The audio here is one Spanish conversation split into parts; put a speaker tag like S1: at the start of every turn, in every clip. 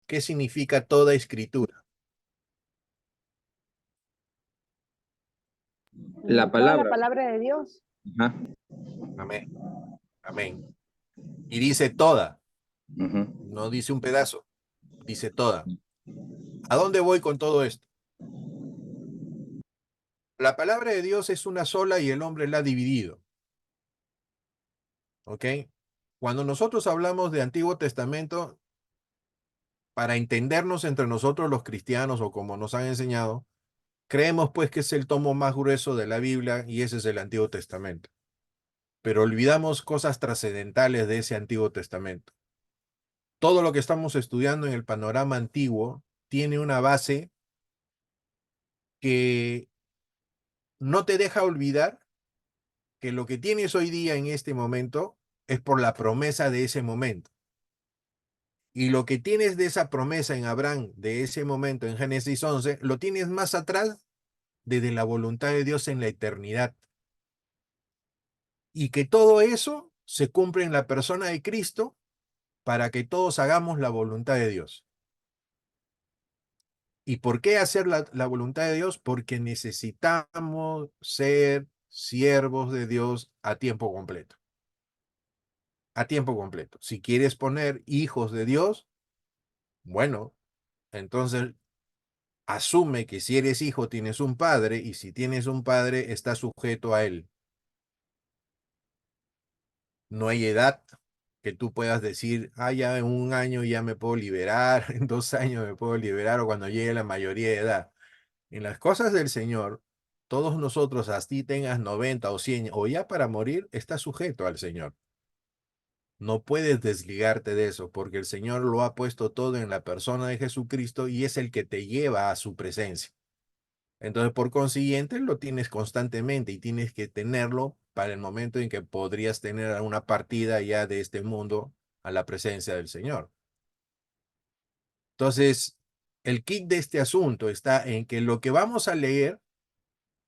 S1: ¿Qué significa toda escritura?
S2: La
S3: Toda la
S2: palabra.
S3: palabra de Dios.
S2: Ajá.
S1: Amén, amén. Y dice toda,
S2: Ujú.
S1: no dice un pedazo, dice toda. ¿A dónde voy con todo esto? La palabra de Dios es una sola y el hombre la ha dividido. ¿Ok? Cuando nosotros hablamos de Antiguo Testamento, para entendernos entre nosotros los cristianos o como nos han enseñado, creemos pues que es el tomo más grueso de la Biblia y ese es el Antiguo Testamento. Pero olvidamos cosas trascendentales de ese Antiguo Testamento. Todo lo que estamos estudiando en el panorama antiguo tiene una base que no te deja olvidar que lo que tienes hoy día en este momento es por la promesa de ese momento. Y lo que tienes de esa promesa en Abraham, de ese momento en Génesis 11, lo tienes más atrás desde la voluntad de Dios en la eternidad. Y que todo eso se cumple en la persona de Cristo para que todos hagamos la voluntad de Dios. ¿Y por qué hacer la voluntad de Dios? Porque necesitamos ser siervos de Dios a tiempo completo. A tiempo completo. Si quieres poner hijos de Dios, bueno, entonces asume que si eres hijo tienes un padre y si tienes un padre estás sujeto a él. No hay edad que tú puedas decir, ah, ya en un año ya me puedo liberar, en 2 años me puedo liberar o cuando llegue la mayoría de edad. En las cosas del Señor, todos nosotros, así tengas 90 o 100 o ya para morir, estás sujeto al Señor. No puedes desligarte de eso porque el Señor lo ha puesto todo en la persona de Jesucristo y es el que te lleva a su presencia. Entonces, por consiguiente, lo tienes constantemente y tienes que tenerlo para el momento en que podrías tener una partida ya de este mundo a la presencia del Señor. Entonces, el kit de este asunto está en que lo que vamos a leer,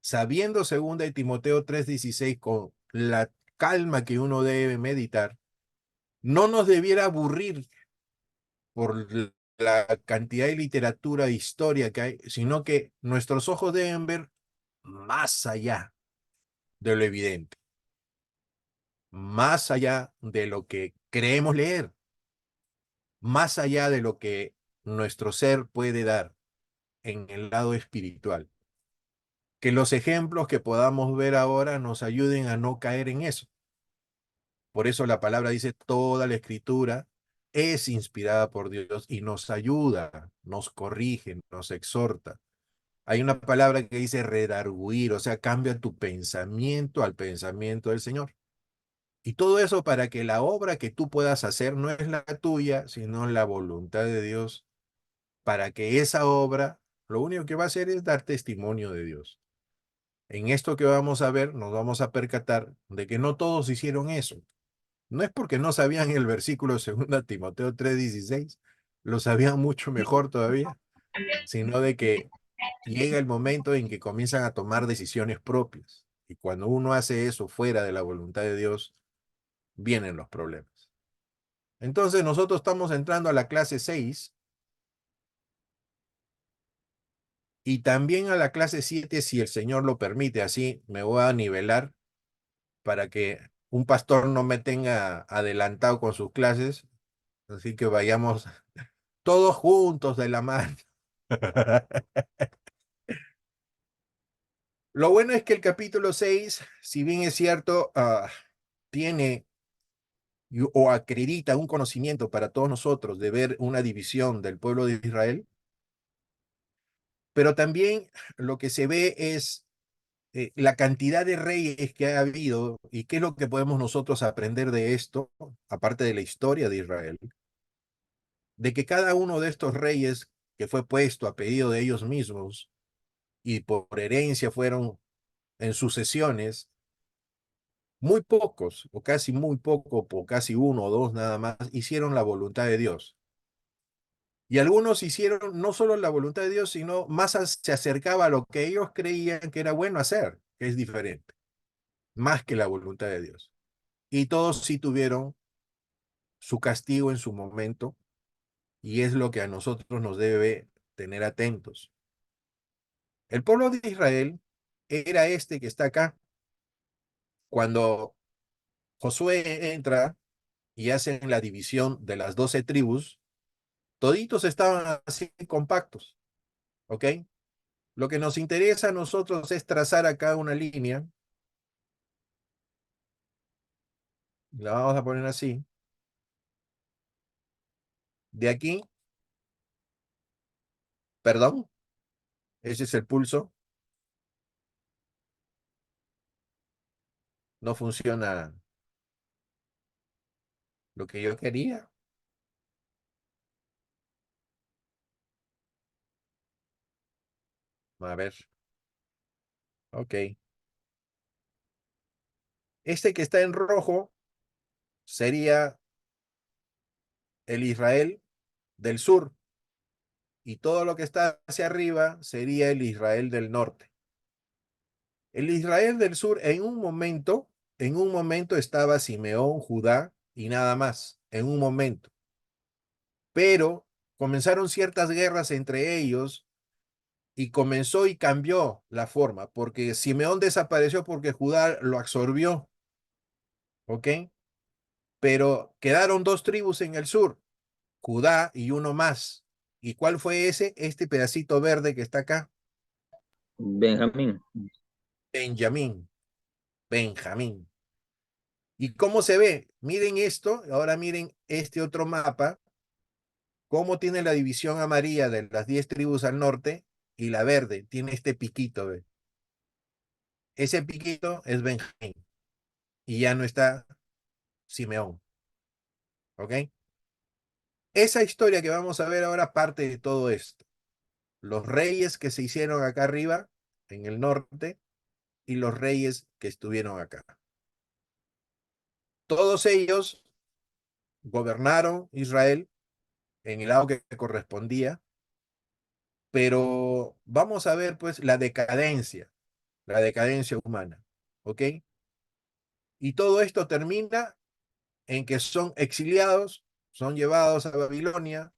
S1: sabiendo 2 de Timoteo 3:16 con la calma que uno debe meditar, no nos debiera aburrir por la cantidad de literatura e historia que hay, sino que nuestros ojos deben ver más allá de lo evidente, más allá de lo que creemos leer, más allá de lo que nuestro ser puede dar en el lado espiritual. Que los ejemplos que podamos ver ahora nos ayuden a no caer en eso. Por eso la palabra dice, toda la escritura es inspirada por Dios y nos ayuda, nos corrige, nos exhorta. Hay una palabra que dice redarguir, o sea, cambia tu pensamiento al pensamiento del Señor. Y todo eso para que la obra que tú puedas hacer no es la tuya, sino la voluntad de Dios, para que esa obra, lo único que va a hacer es dar testimonio de Dios. En esto que vamos a ver, nos vamos a percatar de que no todos hicieron eso. No es porque no sabían el versículo 2 Timoteo 3:16, lo sabían mucho mejor todavía, sino de que llega el momento en que comienzan a tomar decisiones propias. Y cuando uno hace eso fuera de la voluntad de Dios, vienen los problemas. Entonces nosotros estamos entrando a la clase 6 y también a la clase 7 si el Señor lo permite. Así me voy a nivelar para que un pastor no me tenga adelantado con sus clases. Así que vayamos todos juntos de la mano. Lo bueno es que el capítulo 6, si bien es cierto, tiene o acredita un conocimiento para todos nosotros de ver una división del pueblo de Israel, pero también lo que se ve es la cantidad de reyes que ha habido y qué es lo que podemos nosotros aprender de esto, aparte de la historia de Israel, de que cada uno de estos reyes que fue puesto a pedido de ellos mismos y por herencia fueron en sucesiones, muy pocos, o casi muy poco, o casi uno o dos nada más, hicieron la voluntad de Dios. Y algunos hicieron no solo la voluntad de Dios, sino más se acercaba a lo que ellos creían que era bueno hacer, que es diferente, más que la voluntad de Dios. Y todos sí tuvieron su castigo en su momento, y es lo que a nosotros nos debe tener atentos. El pueblo de Israel era este que está acá. Cuando Josué entra y hacen la división de las 12 tribus, toditos estaban así compactos, ¿ok? Lo que nos interesa a nosotros es trazar acá una línea, la vamos a poner así, de aquí, perdón, ese es el pulso, no funciona lo que yo quería. A ver, ok. Este que está en rojo sería el Israel del sur y todo lo que está hacia arriba sería el Israel del norte. El Israel del sur en un momento estaba Simeón, Judá y nada más, en un momento. Pero comenzaron ciertas guerras entre ellos y comenzó y cambió la forma, porque Simeón desapareció porque Judá lo absorbió, ¿ok? Pero quedaron dos tribus en el sur, Judá y uno más. ¿Y cuál fue ese? Este pedacito verde que está acá,
S2: Benjamín.
S1: Benjamín, Benjamín. ¿Y cómo se ve? Miren esto, ahora miren este otro mapa, cómo tiene la división amarilla de las 10 tribus al norte y la verde, tiene este piquito, ¿ve? Ese piquito es Benjamín y ya no está Simeón, ¿ok? Esa historia que vamos a ver ahora parte de todo esto. Los reyes que se hicieron acá arriba, en el norte, y los reyes que estuvieron acá. Todos ellos gobernaron Israel en el lado que correspondía, pero vamos a ver pues la decadencia humana, ¿ok? Y todo esto termina en que son exiliados, son llevados a Babilonia,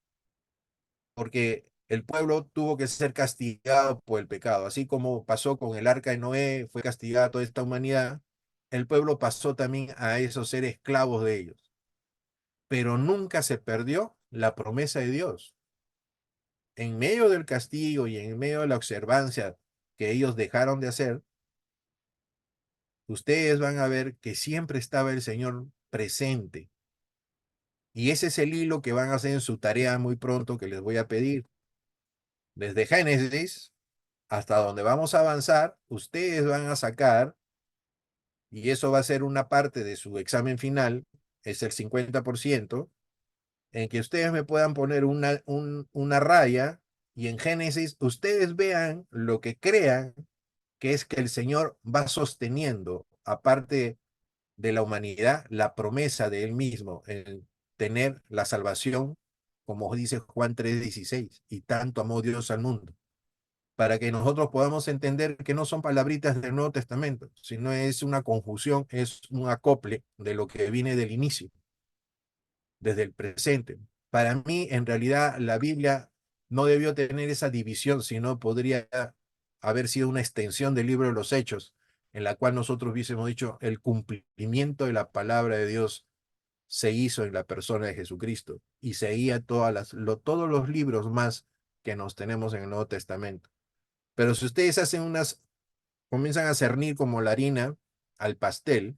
S1: porque el pueblo tuvo que ser castigado por el pecado, así como pasó con el arca de Noé, fue castigada toda esta humanidad, el pueblo pasó también a esos ser esclavos de ellos, pero nunca se perdió la promesa de Dios. En medio del castigo y en medio de la observancia que ellos dejaron de hacer, ustedes van a ver que siempre estaba el Señor presente. Y ese es el hilo que van a hacer en su tarea muy pronto que les voy a pedir. Desde Génesis hasta donde vamos a avanzar, ustedes van a sacar, y eso va a ser una parte de su examen final, es el 50%, en que ustedes me puedan poner una raya y en Génesis ustedes vean lo que crean que es que el Señor va sosteniendo, aparte de la humanidad, la promesa de Él mismo en tener la salvación, como dice Juan 3:16, y tanto amó Dios al mundo, para que nosotros podamos entender que no son palabritas del Nuevo Testamento, sino es una conjunción, es un acople de lo que viene del inicio, desde el presente. Para mí, en realidad, la Biblia no debió tener esa división, sino podría haber sido una extensión del libro de los Hechos, en la cual nosotros hubiésemos dicho el cumplimiento de la palabra de Dios se hizo en la persona de Jesucristo y seguía todos los libros más que nos tenemos en el Nuevo Testamento. Pero si ustedes comienzan a cernir como la harina al pastel,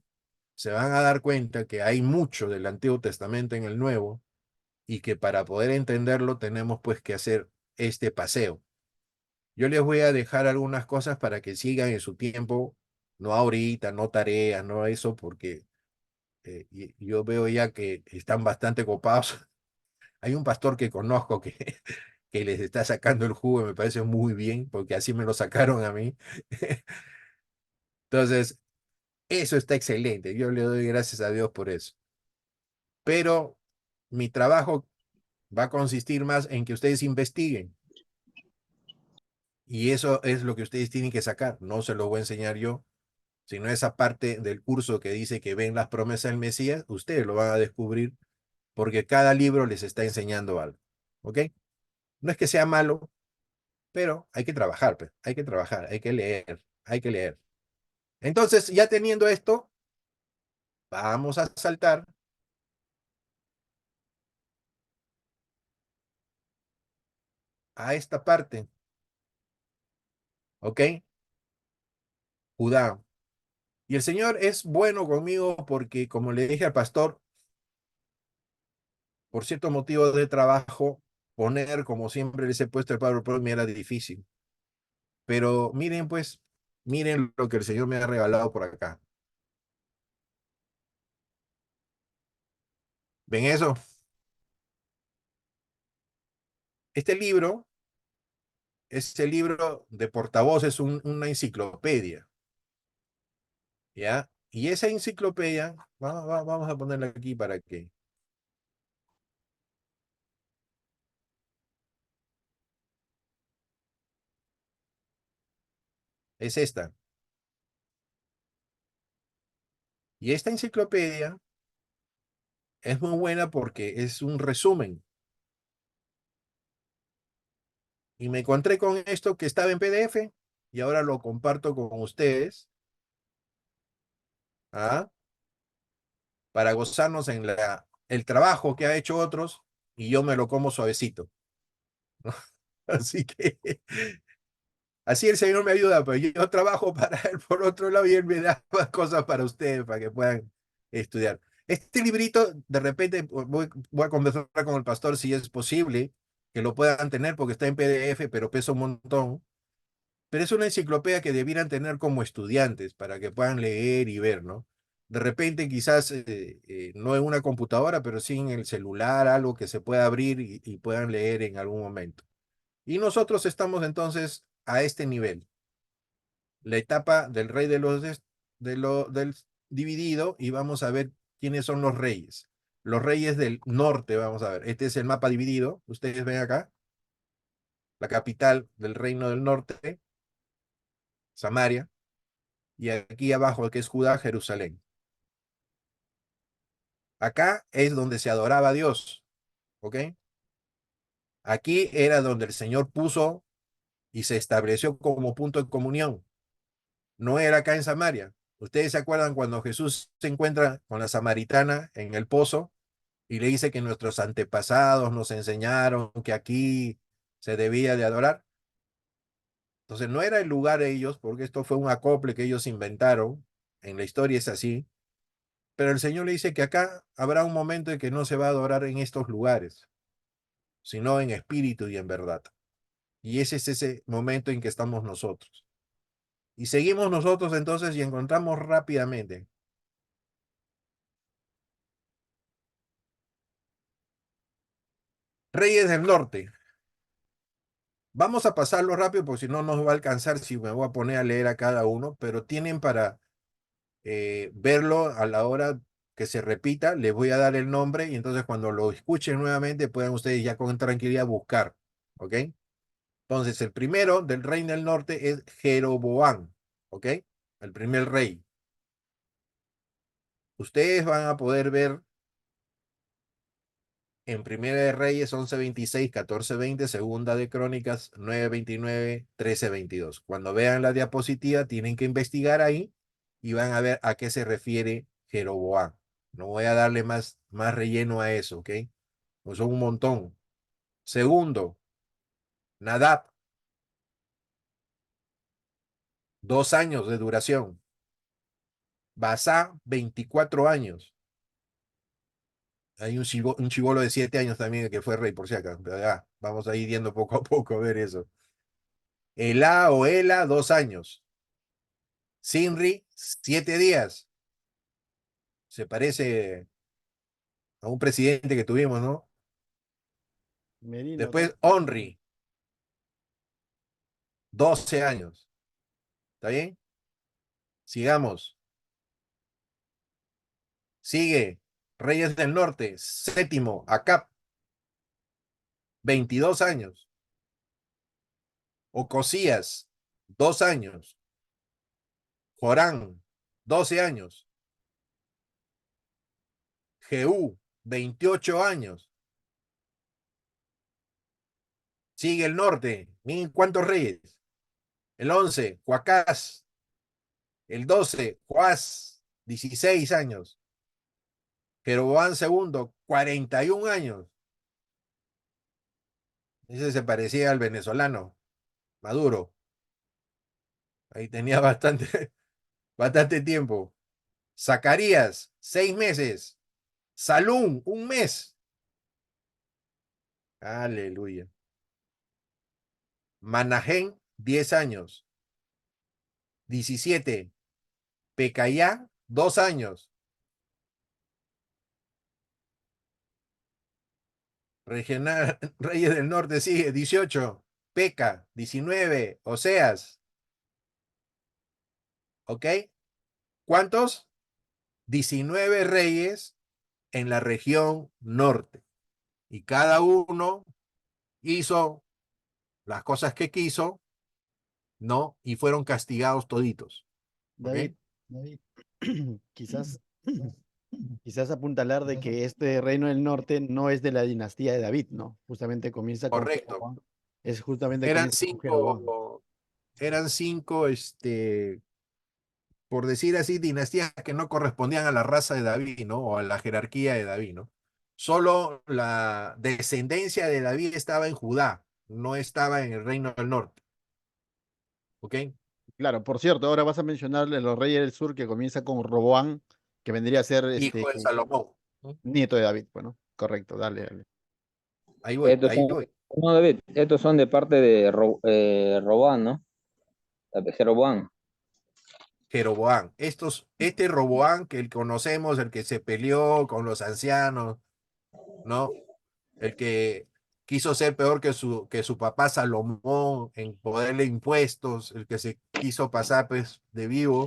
S1: se van a dar cuenta que hay mucho del Antiguo Testamento en el Nuevo y que para poder entenderlo tenemos pues que hacer este paseo. Yo les voy a dejar algunas cosas para que sigan en su tiempo, no ahorita, no tareas, no eso, porque yo veo ya que están bastante copados. Hay un pastor que conozco que les está sacando el jugo y me parece muy bien, porque así me lo sacaron a mí. Entonces, eso está excelente. Yo le doy gracias a Dios por eso. Pero mi trabajo va a consistir más en que ustedes investiguen. Y eso es lo que ustedes tienen que sacar. No se lo voy a enseñar yo, sino esa parte del curso que dice que ven las promesas del Mesías, ustedes lo van a descubrir porque cada libro les está enseñando algo. ¿ok? No es que sea malo, pero hay que trabajar, pues, hay que trabajar, hay que leer, hay que leer. Entonces, ya teniendo esto, vamos a saltar a esta parte, ¿ok? Judá. Y el Señor es bueno conmigo porque, como le dije al pastor, por cierto motivo de trabajo, poner, como siempre les he puesto el PowerPoint, me era difícil. Pero miren, pues, miren lo que el Señor me ha regalado por acá. ¿Ven eso? Este libro, este libro de portavoz es una enciclopedia, ¿ya? Y esa enciclopedia, vamos a ponerla aquí para que... Es esta. Y esta enciclopedia es muy buena porque es un resumen. Y me encontré con esto que estaba en PDF y ahora lo comparto con ustedes, ¿ah? Para gozarnos en el trabajo que ha hecho otros y yo me lo como suavecito. Así que así el Señor me ayuda, pues yo trabajo para Él por otro lado y Él me da más cosas para ustedes, para que puedan estudiar. Este librito, de repente voy a conversar con el pastor si es posible que lo puedan tener porque está en PDF, pero pesa un montón. Pero es una enciclopedia que debieran tener como estudiantes para que puedan leer y ver, ¿no? De repente quizás no en una computadora, pero sí en el celular, algo que se pueda abrir y puedan leer en algún momento. Y nosotros estamos entonces a este nivel, la etapa del rey del dividido, y vamos a ver quiénes son los reyes. Los reyes del norte, vamos a ver. Este es el mapa dividido. Ustedes ven acá, la capital del reino del norte, Samaria, y aquí abajo, que es Judá, Jerusalén. Acá es donde se adoraba a Dios, ¿ok? Aquí era donde el Señor puso y se estableció como punto de comunión. No era acá en Samaria. Ustedes se acuerdan cuando Jesús se encuentra con la samaritana en el pozo y le dice que nuestros antepasados nos enseñaron que aquí se debía de adorar. Entonces no era el lugar de ellos, porque esto fue un acople que ellos inventaron. En la historia es así. Pero el Señor le dice que acá habrá un momento en que no se va a adorar en estos lugares, sino en espíritu y en verdad. Y ese es ese momento en que estamos nosotros. Y seguimos nosotros entonces y encontramos rápidamente. Reyes del Norte. Vamos a pasarlo rápido porque si no nos va a alcanzar si me voy a poner a leer a cada uno, pero tienen para verlo a la hora que se repita, les voy a dar el nombre y entonces cuando lo escuchen nuevamente puedan ustedes ya con tranquilidad buscar, ¿ok? Entonces el primero del reino del norte es Jeroboam, ¿ok? El primer rey. Ustedes van a poder ver en Primera de Reyes 11:26, 14:20, Segunda de Crónicas 9:29, 13:22. Cuando vean la diapositiva, tienen que investigar ahí y van a ver a qué se refiere Jeroboam. No voy a darle más relleno a eso, ¿ok? Pues son un montón. Segundo, Nadab, 2 años de duración. Basá, 24 años. Hay un chibolo de 7 años también que fue rey, por si acaso. Pero ya, vamos a ir viendo poco a poco a ver eso. Elá o Ela, 2 años. Sinri, 7 días. Se parece a un presidente que tuvimos, ¿no?
S3: Merino también.
S1: Después, Onri, 12 años. ¿Está bien? Sigamos. Sigue. Reyes del Norte, séptimo, Acap, 22 años. Ocosías, 2 años. Jorán, 12 años. Jehú, 28 años. Sigue el norte. Miren cuántos reyes. El 11, Joacás. El 12, Joás, 16 años. Jeroboam II, 41 años. Ese se parecía al venezolano, Maduro. Ahí tenía bastante, bastante tiempo. Zacarías, 6 meses. Salum, 1 mes. Aleluya. Manahem, 10 años. 17. Pecayá, 2 años. Regional, Reyes del Norte sigue, 18. Peca, 19. Oseas. ¿Ok? ¿Cuántos? 19 reyes en la región norte. Y cada uno hizo las cosas que quiso, ¿no? Y fueron castigados toditos. ¿Ok?
S3: David, quizás, quizás apuntalar de que este reino del norte no es de la dinastía de David, ¿no? Justamente comienza con
S1: Correcto.
S3: Jeroboam. Es justamente
S1: Eran
S3: comienza con Jeroboam.
S1: cinco, por decir así, dinastías que no correspondían a la raza de David, ¿no? O a la jerarquía de David, ¿no? Solo la descendencia de David estaba en Judá, no estaba en el reino del norte. ¿Ok?
S3: Claro, por cierto, ahora vas a mencionar de los reyes del sur que comienza con Roboán, que vendría a ser
S1: Hijo de Salomón. ¿No?
S3: nieto de David. Bueno, correcto, dale, dale.
S1: Ahí voy,
S2: Estos
S1: ahí
S2: son,
S1: voy.
S2: no, David, estos son de parte de Robán, ¿no? Jeroboam.
S1: Jeroboam. Este Roboam que conocemos, el que se peleó con los ancianos, ¿no? El que quiso ser peor que su papá Salomón en ponerle impuestos, el que se quiso pasar pues de vivo,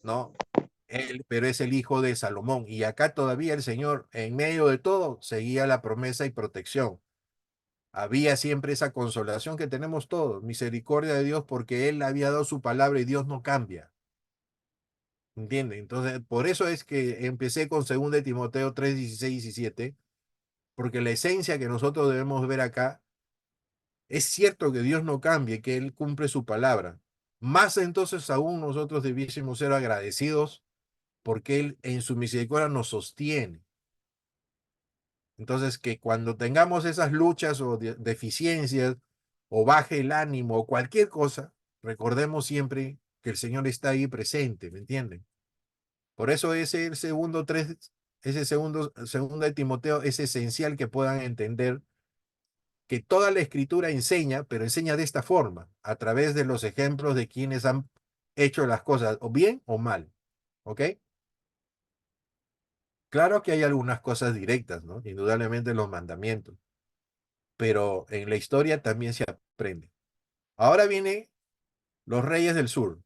S1: ¿no? Él, pero es el hijo de Salomón. Y acá todavía el Señor, en medio de todo, seguía la promesa y protección. Había siempre esa consolación que tenemos todos, misericordia de Dios, porque Él había dado su palabra y Dios no cambia. ¿Entiende? Entonces, por eso es que empecé con 2 de Timoteo 3, 16 y 17, porque la esencia que nosotros debemos ver acá es cierto que Dios no cambie, que Él cumple su palabra. Más entonces aún nosotros debiésemos ser agradecidos porque Él en su misericordia nos sostiene. Entonces, que cuando tengamos esas luchas o deficiencias o baje el ánimo o cualquier cosa, recordemos siempre que el Señor está ahí presente, ¿me entienden? Por eso ese segundo de Timoteo es esencial que puedan entender que toda la escritura enseña, pero enseña de esta forma, a través de los ejemplos de quienes han hecho las cosas o bien o mal. ¿Ok? Claro que hay algunas cosas directas, ¿no? Indudablemente los mandamientos, pero en la historia también se aprende. Ahora vienen los reyes del sur.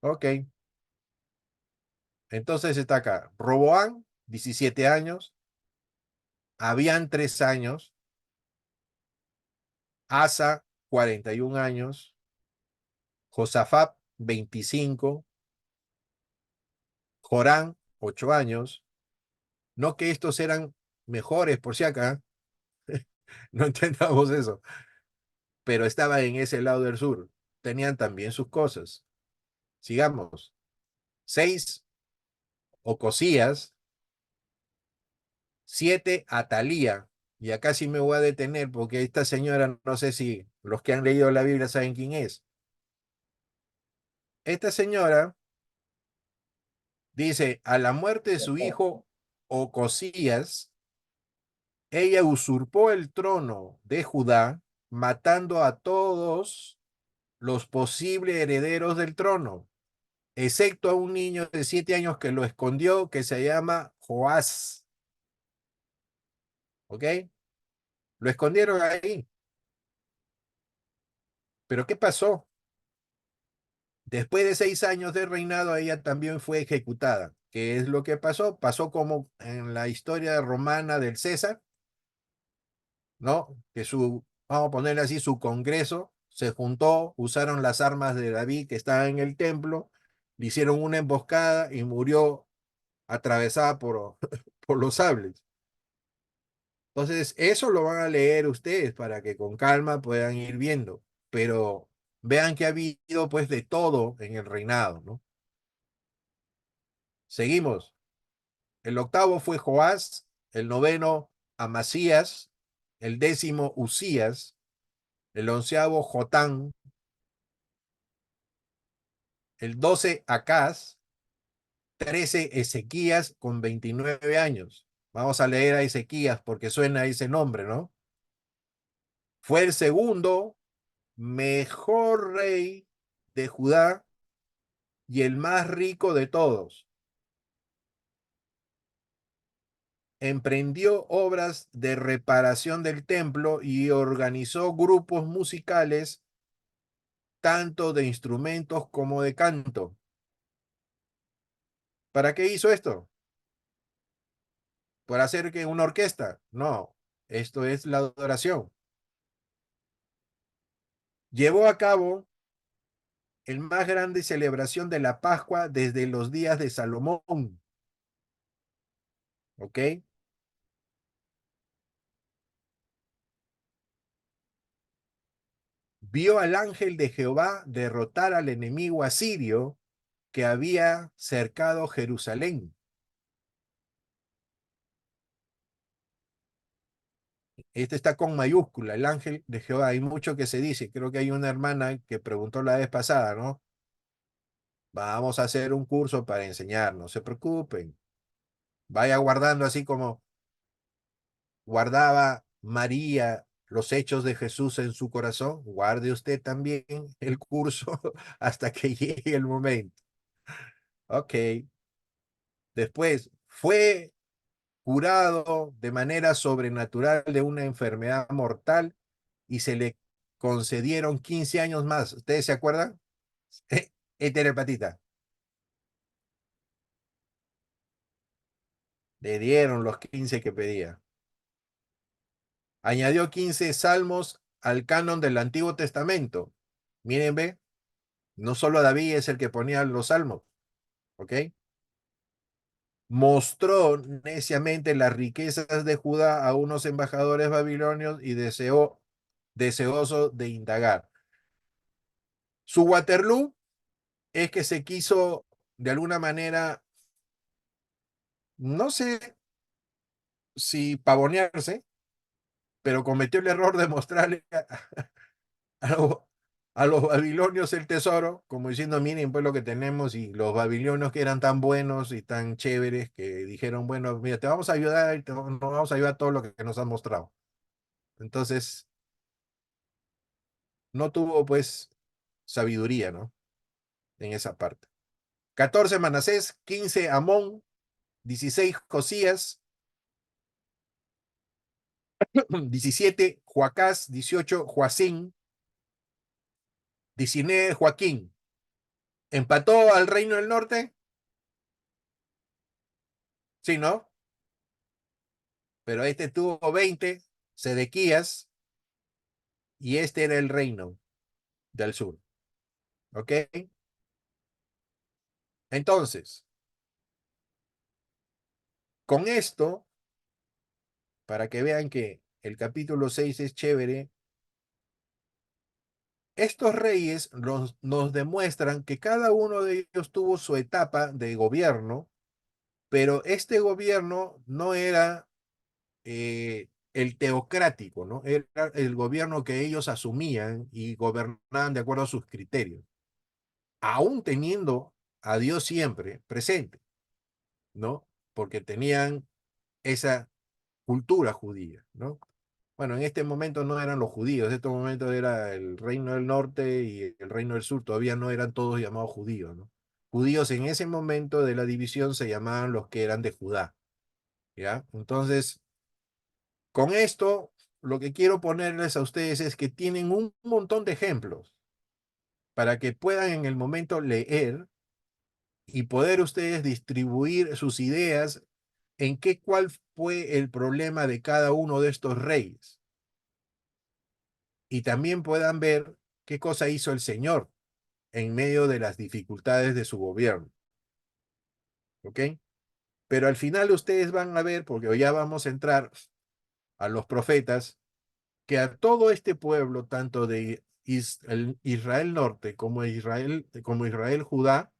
S1: Ok, entonces está acá. Roboán, 17 años. Habían 3 años. Asa, 41 años. Josafat, 25. Jorán, 8 años. No que estos eran mejores, por si acá, no entendamos eso, pero estaban en ese lado del sur. Tenían también sus cosas. Sigamos. 6, Ocosías. 7, Atalía. Y acá sí me voy a detener porque esta señora, no sé si los que han leído la Biblia saben quién es. Esta señora dice, a la muerte de su hijo Ocosías, ella usurpó el trono de Judá, matando a todos los posibles herederos del trono, excepto a un niño de 7 años que lo escondió, que se llama Joás. ¿Ok? Lo escondieron ahí. Pero ¿qué pasó? Después de 6 años de reinado, ella también fue ejecutada. ¿Qué es lo que pasó? Pasó como en la historia romana del César, ¿no? Que vamos a ponerle así, su congreso se juntó, usaron las armas de David que estaban en el templo, le hicieron una emboscada y murió atravesada por los sables. Entonces, eso lo van a leer ustedes para que con calma puedan ir viendo. Pero vean que ha habido pues de todo en el reinado, ¿no? Seguimos. El octavo fue Joás, el noveno Amasías, el décimo Usías, el onceavo Jotán, el 12 Acaz, 13 Ezequías con 29 años. Vamos a leer a Ezequías porque suena ese nombre, ¿no? Fue el segundo mejor rey de Judá y el más rico de todos. Emprendió obras de reparación del templo y organizó grupos musicales, tanto de instrumentos como de canto. ¿Para qué hizo esto? ¿Para hacer que una orquesta? No, esto es la adoración. Llevó a cabo el más grande celebración de la Pascua desde los días de Salomón. ¿Ok? Vio al ángel de Jehová derrotar al enemigo asirio que había cercado Jerusalén. Este está con mayúscula, el ángel de Jehová. Hay mucho que se dice. Creo que hay una hermana que preguntó la vez pasada, ¿no? Vamos a hacer un curso para enseñar, no se preocupen. Vaya guardando así como guardaba María los hechos de Jesús en su corazón. Guarde usted también el curso hasta que llegue el momento. Ok. Después, fue curado de manera sobrenatural de una enfermedad mortal y se le concedieron 15 años más. ¿Ustedes se acuerdan? Heterepatita. Le dieron los 15 que pedía. Añadió 15 salmos al canon del Antiguo Testamento. Miren, ve, no solo David es el que ponía los salmos, ¿ok? Mostró neciamente las riquezas de Judá a unos embajadores babilonios y deseoso de indagar. Su Waterloo es que se quiso, de alguna manera, no sé si pavonearse, pero cometió el error de mostrarle a, los, a los babilonios el tesoro, como diciendo, miren pues lo que tenemos, y los babilonios que eran tan buenos y tan chéveres que dijeron, bueno, mira, te vamos a ayudar y nos vamos a ayudar todo lo que nos han mostrado. Entonces, no tuvo pues sabiduría, ¿no? En esa parte. 14 Manasés, 15 Amón, 16 Josías, 17 Joacás, 18 Joacín, 19 Joaquín. ¿Empató al Reino del Norte? Sí, ¿no? Pero este tuvo 20, Sedequías, y este era el reino del sur. ¿Ok? Entonces, con esto, para que vean que el capítulo 6 es chévere, estos reyes nos demuestran que cada uno de ellos tuvo su etapa de gobierno, pero este gobierno no era el teocrático, ¿no? Era el gobierno que ellos asumían y gobernaban de acuerdo a sus criterios, aún teniendo a Dios siempre presente, ¿no? Porque tenían esa cultura judía, ¿no? Bueno, en este momento no eran los judíos, en este momento era el reino del norte y el reino del sur, todavía no eran todos llamados judíos, ¿no? Judíos en ese momento de la división se llamaban los que eran de Judá, ¿ya? Entonces, con esto, lo que quiero ponerles a ustedes es que tienen un montón de ejemplos para que puedan en el momento leer y poder ustedes distribuir sus ideas en cuál fue el problema de cada uno de estos reyes. Y también puedan ver qué cosa hizo el Señor en medio de las dificultades de su gobierno. ¿Ok? Pero al final ustedes van a ver, porque ya vamos a entrar a los profetas, que a todo este pueblo, tanto de Israel norte como Israel Judá,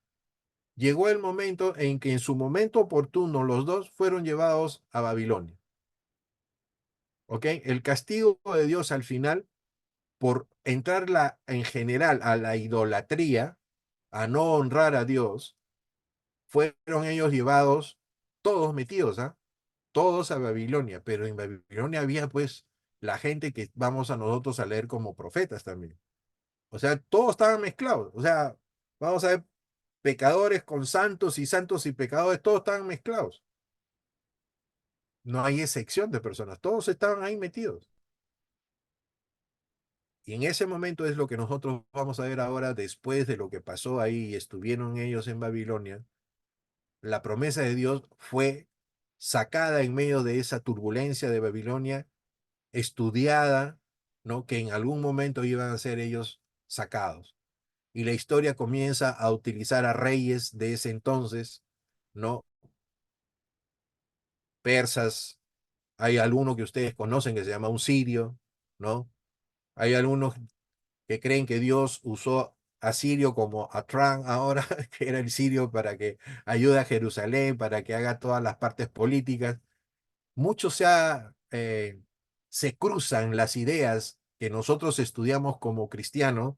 S1: llegó el momento en que en su momento oportuno los dos fueron llevados a Babilonia. ¿Ok? El castigo de Dios al final por entrar en general a la idolatría, a no honrar a Dios, fueron ellos llevados, todos metidos, ¿ah? Todos a Babilonia, pero en Babilonia había pues la gente que vamos a nosotros a leer como profetas también. O sea, todos estaban mezclados. O sea, vamos a ver, pecadores con santos y pecadores, todos estaban mezclados. No hay excepción de personas, todos estaban ahí metidos. Y en ese momento es lo que nosotros vamos a ver ahora, después de lo que pasó ahí y estuvieron ellos en Babilonia. La promesa de Dios fue sacada en medio de esa turbulencia de Babilonia, estudiada, ¿no? Que en algún momento iban a ser ellos sacados. Y la historia comienza a utilizar a reyes de ese entonces, ¿no? Persas, hay alguno que ustedes conocen que se llama un sirio, ¿no? Hay algunos que creen que Dios usó a Sirio como a Trump ahora, que era el sirio para que ayude a Jerusalén, para que haga todas las partes políticas. Mucho se cruzan las ideas que nosotros estudiamos como cristianos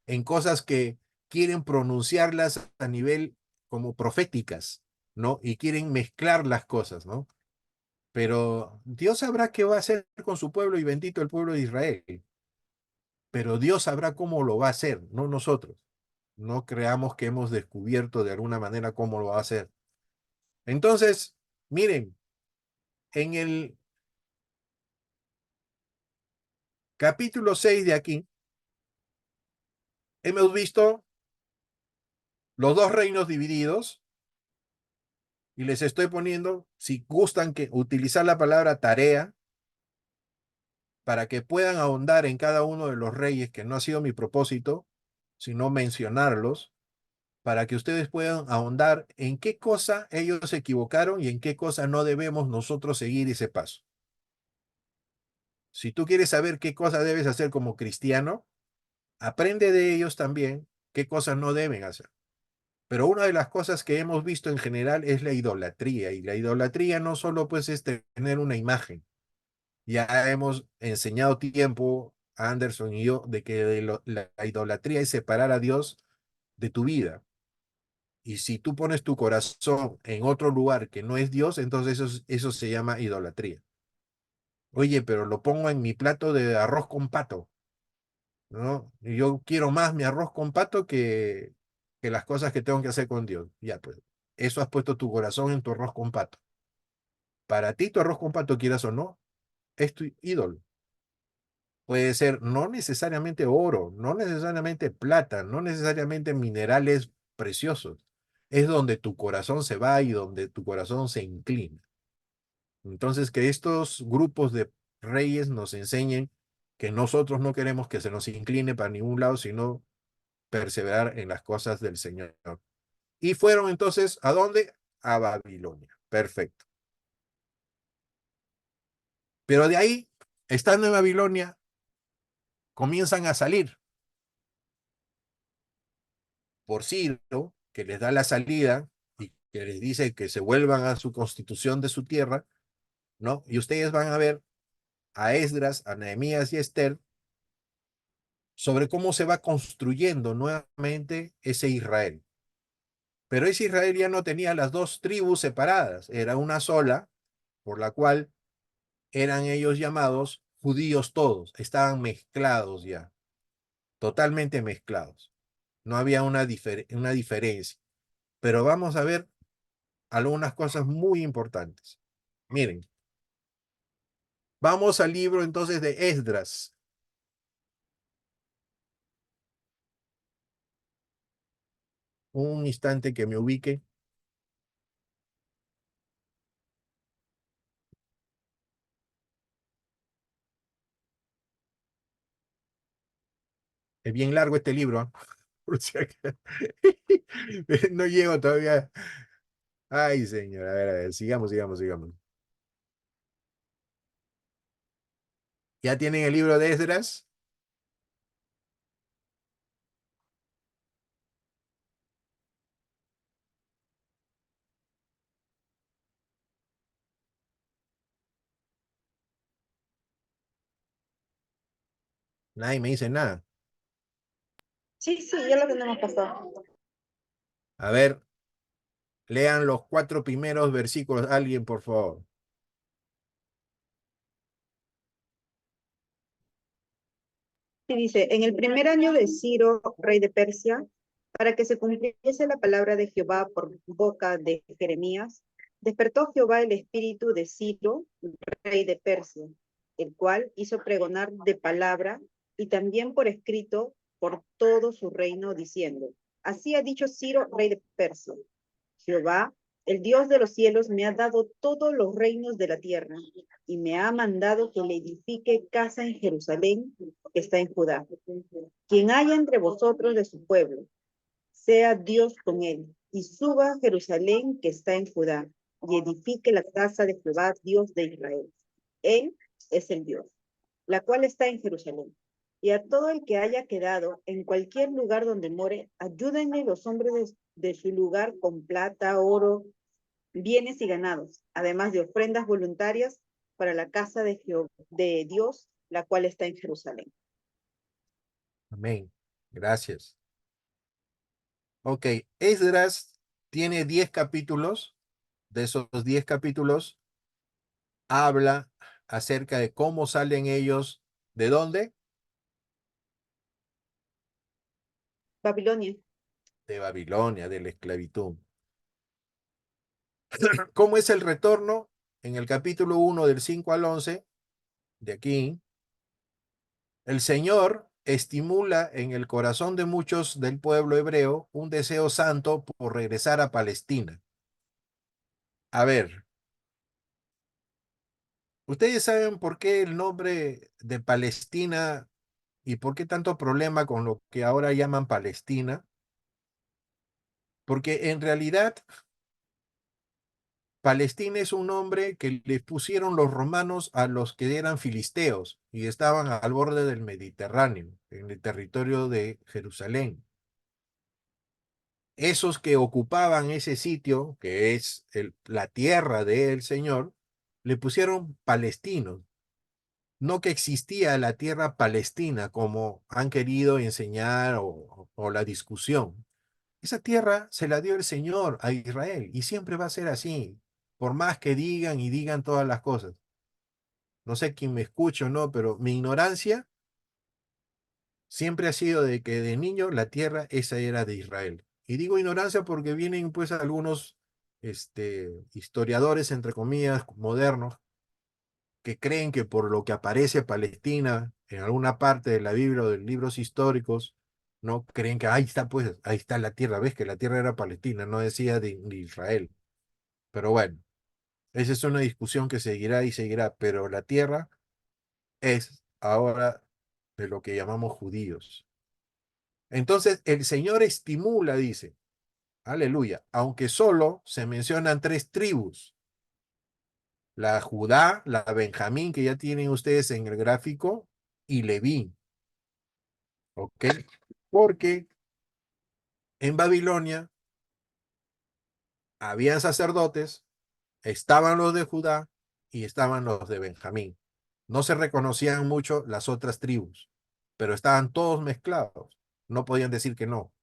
S1: en cosas que quieren pronunciarlas a nivel como proféticas, ¿no? Y quieren mezclar las cosas, ¿no? Pero Dios sabrá qué va a hacer con su pueblo y bendito el pueblo de Israel. Pero Dios sabrá cómo lo va a hacer, no nosotros. No creamos que hemos descubierto de alguna manera cómo lo va a hacer. Entonces, miren, en el capítulo 6 de aquí, hemos visto los dos reinos divididos y les estoy poniendo, si gustan que utilizar la palabra tarea para que puedan ahondar en cada uno de los reyes, que no ha sido mi propósito, sino mencionarlos, para que ustedes puedan ahondar en qué cosa ellos se equivocaron y en qué cosa no debemos nosotros seguir ese paso. Si tú quieres saber qué cosa debes hacer como cristiano, aprende de ellos también qué cosas no deben hacer. Pero una de las cosas que hemos visto en general es la idolatría. Y la idolatría no solo pues es tener una imagen. Ya hemos enseñado tiempo, Anderson y yo, de que la idolatría es separar a Dios de tu vida. Y si tú pones tu corazón en otro lugar que no es Dios, entonces eso se llama idolatría. Oye, pero lo pongo en mi plato de arroz con pato, ¿no? Y yo quiero más mi arroz con pato que las cosas que tengo que hacer con Dios. Ya, pues, eso has puesto tu corazón en tu arroz con pato. Para ti, tu arroz con pato, quieras o no, es tu ídolo. Puede ser no necesariamente oro, no necesariamente plata, no necesariamente minerales preciosos. Es donde tu corazón se va y donde tu corazón se inclina. Entonces, que estos grupos de reyes nos enseñen que nosotros no queremos que se nos incline para ningún lado, sino perseverar en las cosas del Señor. Y fueron entonces, ¿a dónde? A Babilonia. Perfecto. Pero de ahí, estando en Babilonia, comienzan a salir por Ciro, que les da la salida y que les dice que se vuelvan a su constitución de su tierra, ¿no? Y ustedes van a ver a Esdras, a Nehemías y a Esther sobre cómo se va construyendo nuevamente ese Israel. Pero ese Israel ya no tenía las dos tribus separadas, era una sola, por la cual eran ellos llamados judíos todos, estaban mezclados ya, totalmente mezclados. No había una diferencia. Pero vamos a ver algunas cosas muy importantes. Miren, vamos al libro entonces de Esdras. Un instante que me ubique. Es bien largo este libro, ¿eh? Por si acaso. No llego todavía. Ay, señor, a ver, sigamos, sigamos, sigamos. ¿Ya tienen el libro de Esdras? Nadie me dice nada.
S4: Sí, sí, ya lo tenemos pasado.
S1: A ver, lean los 4 primeros versículos, alguien, por favor.
S4: Y dice, en el primer año de Ciro, rey de Persia, para que se cumpliese la palabra de Jehová por boca de Jeremías, despertó Jehová el espíritu de Ciro, rey de Persia, el cual hizo pregonar de palabra y también por escrito por todo su reino, diciendo, así ha dicho Ciro, rey de Persia, Jehová, el Dios de los cielos, me ha dado todos los reinos de la tierra y me ha mandado que le edifique casa en Jerusalén, que está en Judá. Quien haya entre vosotros de su pueblo, sea Dios con él, y suba a Jerusalén, que está en Judá, y edifique la casa de Jehová, Dios de Israel. Él es el Dios, la cual está en Jerusalén. Y a todo el que haya quedado en cualquier lugar donde more, ayúdenle los hombres de su lugar con plata, oro, bienes y ganados, además de ofrendas voluntarias para la casa de Dios, la cual está en Jerusalén.
S1: Amén. Gracias. Ok, Esdras tiene 10 capítulos. De esos 10 capítulos, habla acerca de cómo salen ellos. ¿De dónde?
S4: Babilonia.
S1: De Babilonia, de la esclavitud. ¿Cómo es el retorno? En el capítulo 1 del 5 al 11, de aquí, el Señor estimula en el corazón de muchos del pueblo hebreo un deseo santo por regresar a Palestina. A ver, ¿ustedes saben por qué el nombre de Palestina y por qué tanto problema con lo que ahora llaman Palestina? Porque en realidad Palestina es un nombre que le pusieron los romanos a los que eran filisteos y estaban al borde del Mediterráneo, en el territorio de Jerusalén. Esos que ocupaban ese sitio, que es la tierra del Señor, le pusieron palestinos. No que existía la tierra palestina como han querido enseñar o la discusión. Esa tierra se la dio el Señor a Israel y siempre va a ser así, por más que digan y digan todas las cosas. No sé quién me escucha o no, pero mi ignorancia siempre ha sido de que de niño la tierra esa era de Israel. Y digo ignorancia porque vienen pues algunos historiadores, entre comillas, modernos, que creen que por lo que aparece Palestina en alguna parte de la Biblia o de libros históricos, no creen que ahí está, pues, ahí está la tierra. Ves que la tierra era Palestina, no decía de Israel. Pero bueno, esa es una discusión que seguirá y seguirá, pero la tierra es ahora de lo que llamamos judíos. Entonces, el Señor estimula, dice, aleluya, aunque solo se mencionan 3 tribus, la Judá, la Benjamín, que ya tienen ustedes en el gráfico, y Leví, ¿ok? Porque en Babilonia habían sacerdotes, estaban los de Judá y estaban los de Benjamín. No se reconocían mucho las otras tribus, pero estaban todos mezclados. No podían decir que no.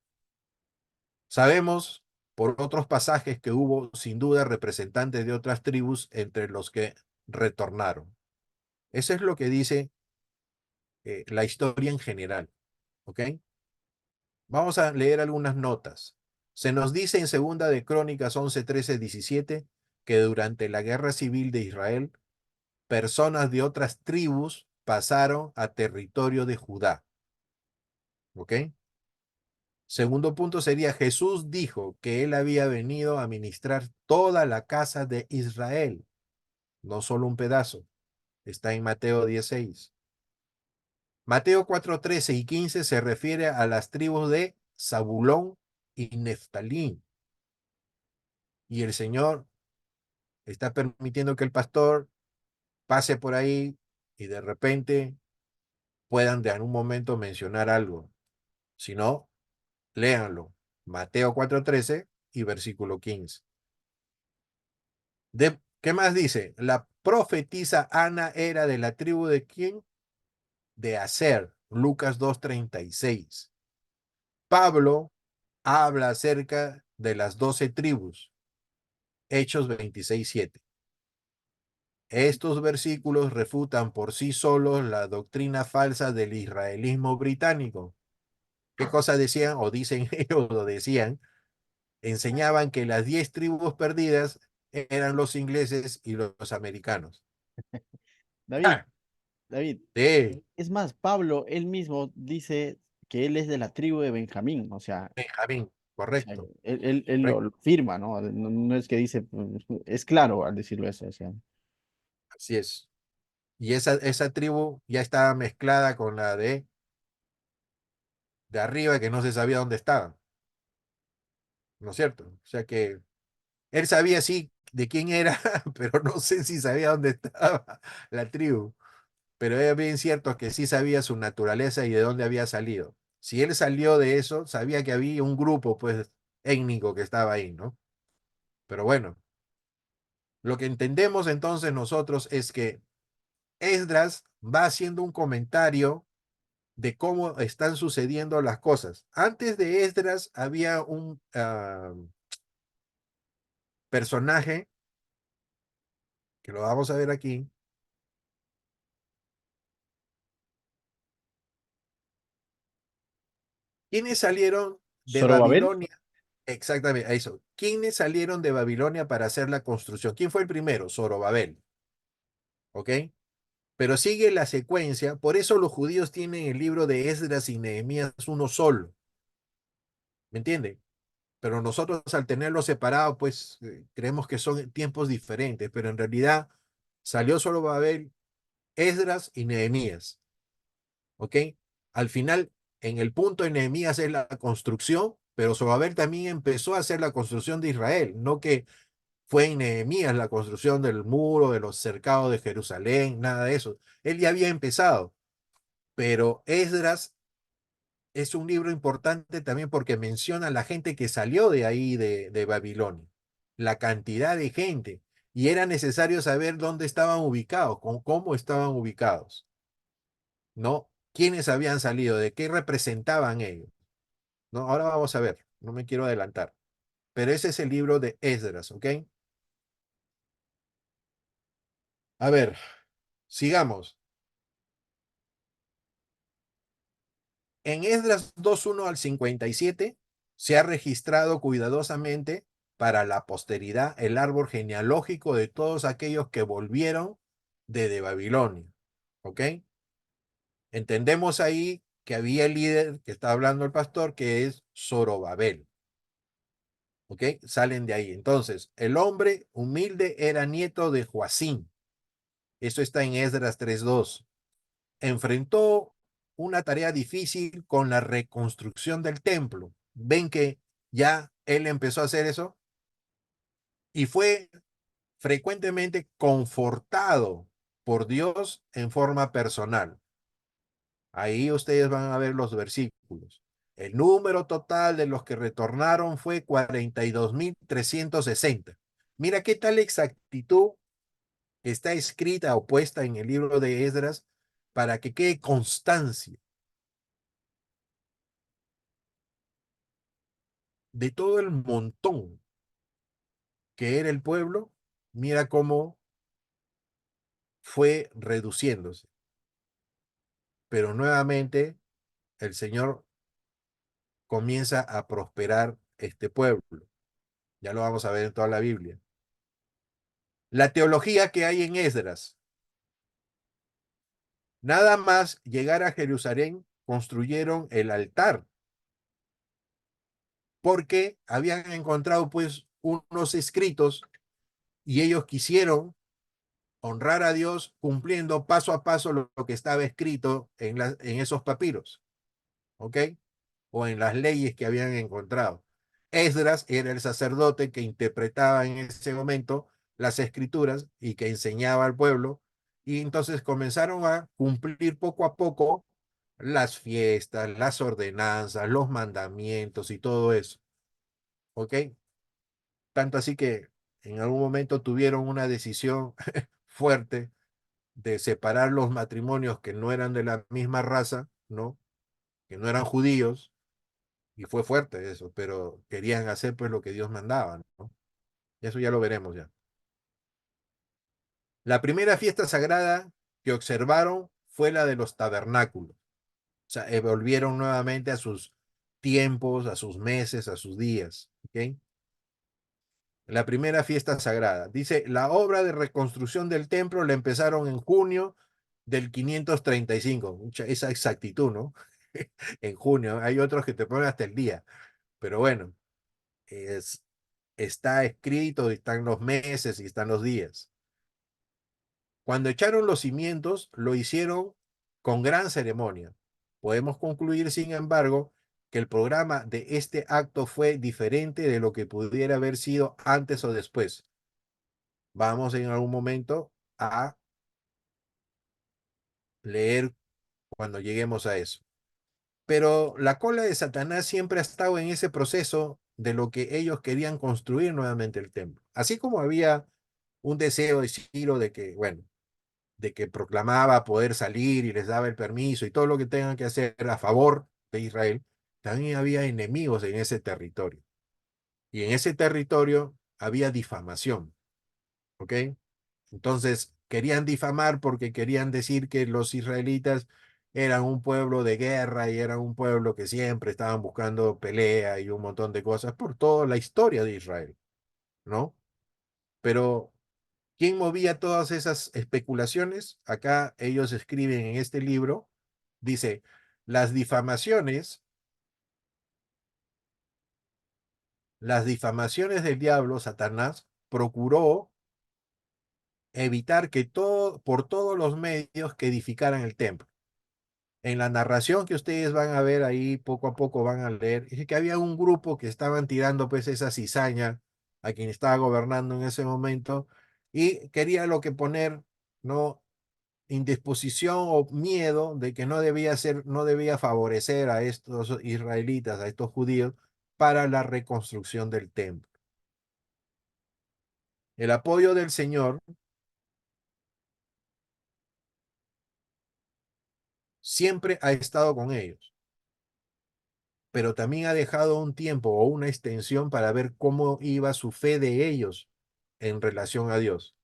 S1: Sabemos por otros pasajes que hubo sin duda representantes de otras tribus entre los que retornaron. Eso es lo que dice la historia en general. ¿Ok? Vamos a leer algunas notas. Se nos dice en Segunda de Crónicas 11, 13, 17 que durante la guerra civil de Israel, personas de otras tribus pasaron a territorio de Judá. ¿Ok? Segundo punto sería, Jesús dijo que él había venido a ministrar toda la casa de Israel, no solo un pedazo. Está en Mateo 16. Mateo 4, 13 y 15 se refiere a las tribus de Zabulón y Neftalí. y el Señor está permitiendo que el pastor pase por ahí y de repente puedan de algún momento mencionar algo. Si no, léanlo. Mateo 4:13 y versículo 15. ¿Qué más dice? La profetisa Ana era de la tribu de ¿quién? De Aser. Lucas 2:36. Pablo habla acerca de las 12 tribus. Hechos 26:7. Estos versículos refutan por sí solos la doctrina falsa del israelismo británico. ¿Qué cosa decían o dicen ellos o decían? Enseñaban que las 10 tribus perdidas eran los ingleses y los americanos.
S3: David,
S1: ¡Ja!
S3: David,
S1: Sí,
S3: es más, Pablo, él mismo dice que él es de la tribu de Benjamín,
S1: Benjamín,
S3: o sea,
S1: correcto,
S3: él
S1: correcto,
S3: lo firma, ¿no? No, no es que dice, es claro al decirlo eso, o sea.
S1: así es. Y esa tribu ya estaba mezclada con la de arriba que no se sabía dónde estaba, ¿no es cierto? O sea que él sabía sí de quién era, pero no sé si sabía dónde estaba la tribu. Pero es bien cierto que sí sabía su naturaleza y de dónde había salido. Si él salió de eso, sabía que había un grupo, pues, étnico que estaba ahí, ¿no? Pero bueno, lo que entendemos entonces nosotros es que Esdras va haciendo un comentario de cómo están sucediendo las cosas. Antes de Esdras había un personaje, que lo vamos a ver aquí. ¿Quiénes salieron de
S3: ¿Zorobabel?
S1: Babilonia? Exactamente, eso. ¿Quiénes salieron de Babilonia para hacer la construcción? ¿Quién fue el primero? Zorobabel. ¿Ok? Pero sigue la secuencia, por eso los judíos tienen el libro de Esdras y Nehemías uno solo. ¿Me entienden? Pero nosotros al tenerlo separado, pues creemos que son tiempos diferentes, pero en realidad salió Zorobabel, Esdras y Nehemías. ¿Ok? Al final, en el punto de Nehemías es la construcción, pero Zorobabel también empezó a hacer la construcción de Israel, no que fue en Nehemías la construcción del muro, de los cercados de Jerusalén, nada de eso. Él ya había empezado, pero Esdras es un libro importante también porque menciona a la gente que salió de ahí, de Babilonia, la cantidad de gente, y era necesario saber dónde estaban ubicados, cómo estaban ubicados, ¿no? ¿Quiénes habían salido? ¿De qué representaban ellos? ¿No? Ahora vamos a ver, no me quiero adelantar, pero ese es el libro de Esdras, ¿ok? A ver, sigamos. En Esdras 2:1 al 57 se ha registrado cuidadosamente para la posteridad el árbol genealógico de todos aquellos que volvieron de Babilonia. ¿Ok? Entendemos ahí que había el líder que está hablando el pastor, que es Zorobabel. ¿Ok? Salen de ahí. Entonces, el hombre humilde era nieto de Joacim. Eso está en Esdras 3:2. Enfrentó una tarea difícil con la reconstrucción del templo. Ven que ya él empezó a hacer eso y fue frecuentemente confortado por Dios en forma personal. Ahí ustedes van a ver los versículos. El número total de los que retornaron fue 42.360. Mira qué tal exactitud está escrita o puesta en el libro de Esdras para que quede constancia de todo el montón que era el pueblo. Mira cómo fue reduciéndose. Pero nuevamente el Señor comienza a prosperar este pueblo. Ya lo vamos a ver en toda la Biblia. La teología que hay en Esdras. Nada más llegar a Jerusalén, construyeron el altar, porque habían encontrado pues unos escritos y ellos quisieron honrar a Dios cumpliendo paso a paso lo que estaba escrito en esos papiros, ¿ok? O en las leyes que habían encontrado. Esdras era el sacerdote que interpretaba en ese momento las escrituras y que enseñaba al pueblo, y entonces comenzaron a cumplir poco a poco las fiestas, las ordenanzas, los mandamientos y todo eso. ¿Ok? Tanto así que en algún momento tuvieron una decisión fuerte de separar los matrimonios que no eran de la misma raza, ¿no? Que no eran judíos, y fue fuerte eso, pero querían hacer pues lo que Dios mandaba, ¿no? Y eso ya lo veremos ya. La primera fiesta sagrada que observaron fue la de los tabernáculos. O sea, volvieron nuevamente a sus tiempos, a sus meses, a sus días. ¿Ok? La primera fiesta sagrada. Dice, la obra de reconstrucción del templo la empezaron en junio del 535. Mucha, esa exactitud, ¿no? En junio. Hay otros que te ponen hasta el día. Pero bueno, está escrito, están los meses y están los días. Cuando echaron los cimientos, lo hicieron con gran ceremonia. Podemos concluir, sin embargo, que el programa de este acto fue diferente de lo que pudiera haber sido antes o después. Vamos en algún momento a leer cuando lleguemos a eso. Pero la cola de Satanás siempre ha estado en ese proceso de lo que ellos querían construir nuevamente el templo. Así como había un deseo de Ciro de que, bueno, de que proclamaba poder salir y les daba el permiso y todo lo que tengan que hacer a favor de Israel, también había enemigos en ese territorio. Y en ese territorio había difamación, ¿ok? Entonces, querían difamar porque querían decir que los israelitas eran un pueblo de guerra y eran un pueblo que siempre estaban buscando pelea y un montón de cosas por toda la historia de Israel, ¿no? Pero ¿quién movía todas esas especulaciones? Acá ellos escriben en este libro, dice, las difamaciones del diablo, Satanás, procuró evitar que por todos los medios que edificaran el templo. En la narración que ustedes van a ver ahí, poco a poco van a leer, es que había un grupo que estaban tirando pues esa cizaña a quien estaba gobernando en ese momento y quería lo que poner, ¿no? Indisposición o miedo de que no debía favorecer a estos israelitas, a estos judíos, para la reconstrucción del templo. El apoyo del Señor siempre ha estado con ellos, pero también ha dejado un tiempo o una extensión para ver cómo iba su fe de ellos en relación a Dios.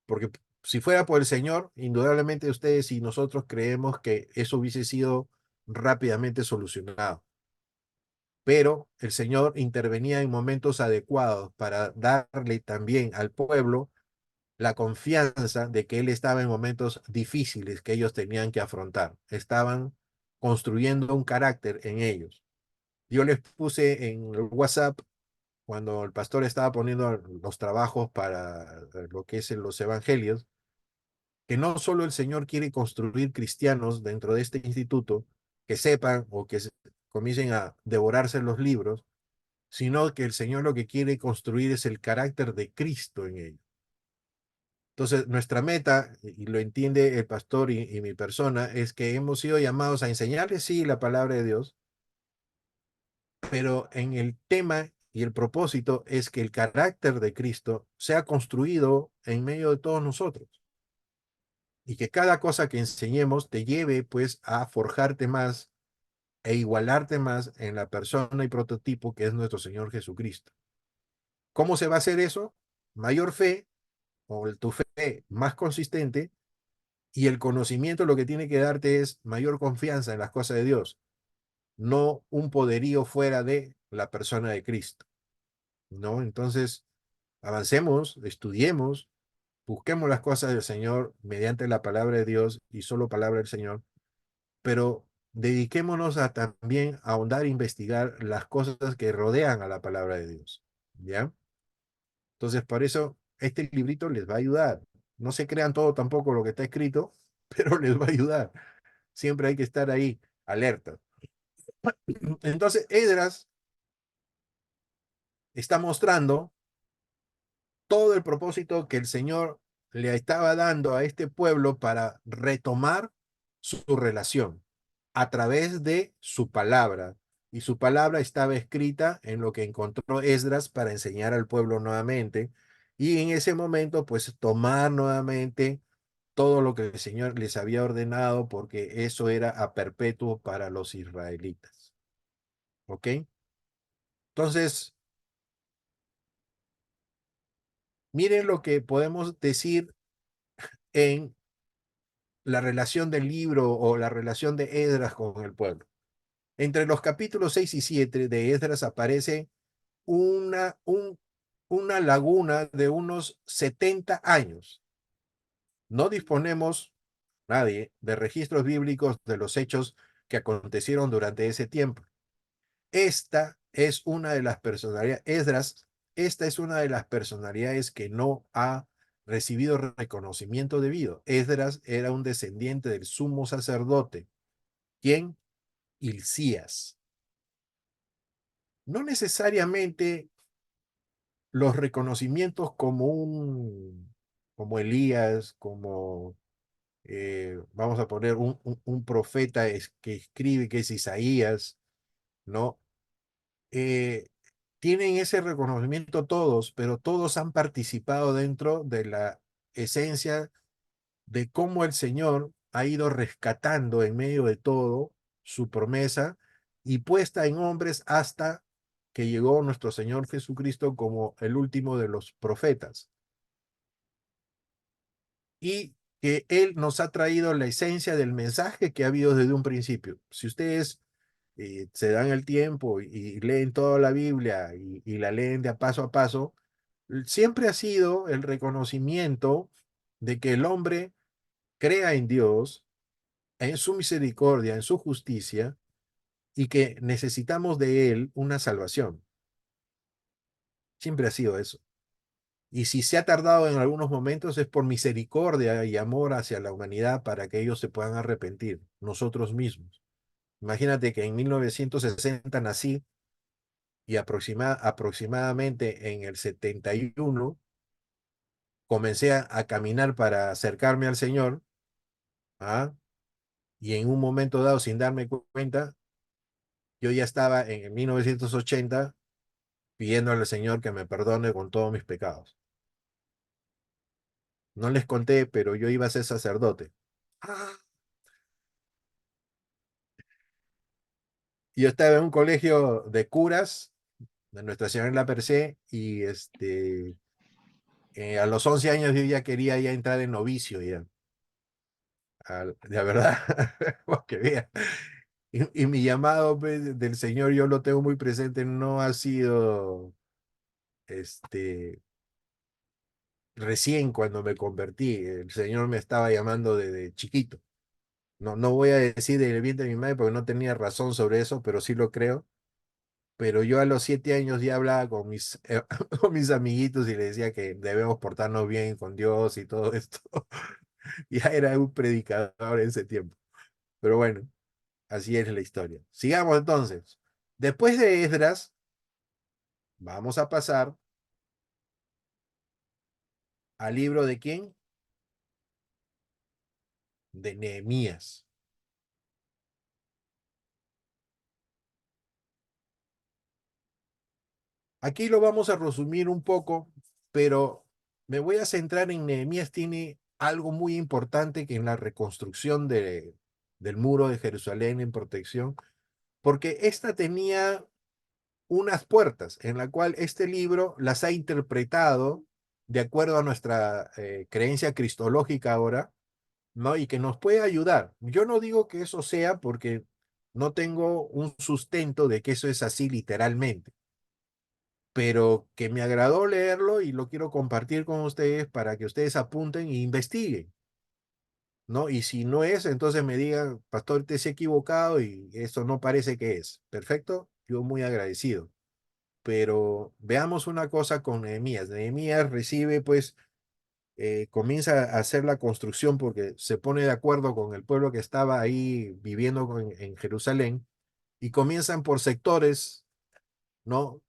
S1: Porque si fuera por el Señor, indudablemente ustedes y nosotros creemos que eso hubiese sido rápidamente solucionado. Pero el Señor intervenía en momentos adecuados para darle también al pueblo la confianza de que Él estaba en momentos difíciles que ellos tenían que afrontar. Estaban construyendo un carácter en ellos. Yo les puse en el WhatsApp, cuando el pastor estaba poniendo los trabajos para lo que es los evangelios, que no solo el Señor quiere construir cristianos dentro de este instituto, que sepan o que comiencen a devorarse los libros, sino que el Señor lo que quiere construir es el carácter de Cristo en ellos. Entonces, nuestra meta, y lo entiende el pastor y mi persona, es que hemos sido llamados a enseñarles, sí, la palabra de Dios, pero en el tema y el propósito es que el carácter de Cristo sea construido en medio de todos nosotros. Y que cada cosa que enseñemos te lleve pues a forjarte más e igualarte más en la persona y prototipo que es nuestro Señor Jesucristo. ¿Cómo se va a hacer eso? Mayor fe, o tu fe más consistente, y el conocimiento lo que tiene que darte es mayor confianza en las cosas de Dios, no un poderío fuera de la persona de Cristo, ¿no? Entonces, avancemos, estudiemos, busquemos las cosas del Señor mediante la palabra de Dios y solo palabra del Señor, pero dediquémonos a también ahondar e investigar las cosas que rodean a la palabra de Dios, ¿ya? Entonces, por eso, este librito les va a ayudar. No se crean todo tampoco lo que está escrito, pero les va a ayudar. Siempre hay que estar ahí, alerta. Entonces, Esdras está mostrando todo el propósito que el Señor le estaba dando a este pueblo para retomar su relación a través de su palabra. Y su palabra estaba escrita en lo que encontró Esdras para enseñar al pueblo nuevamente. Y en ese momento, pues tomar nuevamente todo lo que el Señor les había ordenado, porque eso era a perpetuo para los israelitas. ¿Ok? Entonces, miren lo que podemos decir en la relación del libro o la relación de Esdras con el pueblo. Entre los capítulos 6 y 7 de Esdras aparece una, una laguna de unos 70 años. No disponemos, nadie, de registros bíblicos de los hechos que acontecieron durante ese tiempo. Esta es una de las personalidades, Esdras, esta es una de las personalidades que no ha recibido reconocimiento debido. Esdras era un descendiente del sumo sacerdote. ¿Quién? Hilcías. No necesariamente los reconocimientos como Elías, como vamos a poner un profeta que escribe, que es Isaías, ¿no? Tienen ese reconocimiento todos, pero todos han participado dentro de la esencia de cómo el Señor ha ido rescatando en medio de todo su promesa y puesta en hombres hasta que llegó nuestro Señor Jesucristo como el último de los profetas. Y que Él nos ha traído la esencia del mensaje que ha habido desde un principio. Si ustedes se dan el tiempo y leen toda la Biblia y la leen de a paso, siempre ha sido el reconocimiento de que el hombre crea en Dios, en su misericordia, en su justicia, y que necesitamos de Él una salvación. Siempre ha sido eso. Y si se ha tardado en algunos momentos es por misericordia y amor hacia la humanidad para que ellos se puedan arrepentir, nosotros mismos. Imagínate que en 1960 nací y aproximadamente en el 71 comencé a caminar para acercarme al Señor, ¿ah? Y en un momento dado, sin darme cuenta, yo ya estaba en 1980 pidiéndole al Señor que me perdone con todos mis pecados. No les conté, pero yo iba a ser sacerdote. ¡Ah! Yo estaba en un colegio de curas de Nuestra Señora en la Merced y a los 11 años yo ya quería ya entrar en novicio ya. La verdad, porque vea. Y mi llamado pues, del Señor, yo lo tengo muy presente, no ha sido recién cuando me convertí. El Señor me estaba llamando desde chiquito. No, no voy a decir del vientre de mi madre porque no tenía razón sobre eso, pero sí lo creo. Pero yo a los 7 años ya hablaba con con mis amiguitos y les decía que debemos portarnos bien con Dios y todo esto. Ya era un predicador en ese tiempo. Pero bueno, así es la historia. Sigamos entonces. Después de Esdras, vamos a pasar al libro de ¿quién? De Nehemías. Aquí lo vamos a resumir un poco, pero me voy a centrar en Nehemías. Tiene algo muy importante que en la reconstrucción del muro de Jerusalén en protección, porque esta tenía unas puertas en la cual este libro las ha interpretado de acuerdo a nuestra creencia cristológica ahora, ¿no? Y que nos puede ayudar. Yo no digo que eso sea porque no tengo un sustento de que eso es así literalmente, pero que me agradó leerlo y lo quiero compartir con ustedes para que ustedes apunten e investiguen, ¿no? Y si no es, entonces me digan, pastor, te has equivocado y eso no parece que es. Perfecto, yo muy agradecido. Pero veamos una cosa con Nehemías. Nehemías recibe, pues, comienza a hacer la construcción porque se pone de acuerdo con el pueblo que estaba ahí viviendo en Jerusalén y comienzan por sectores, ¿no?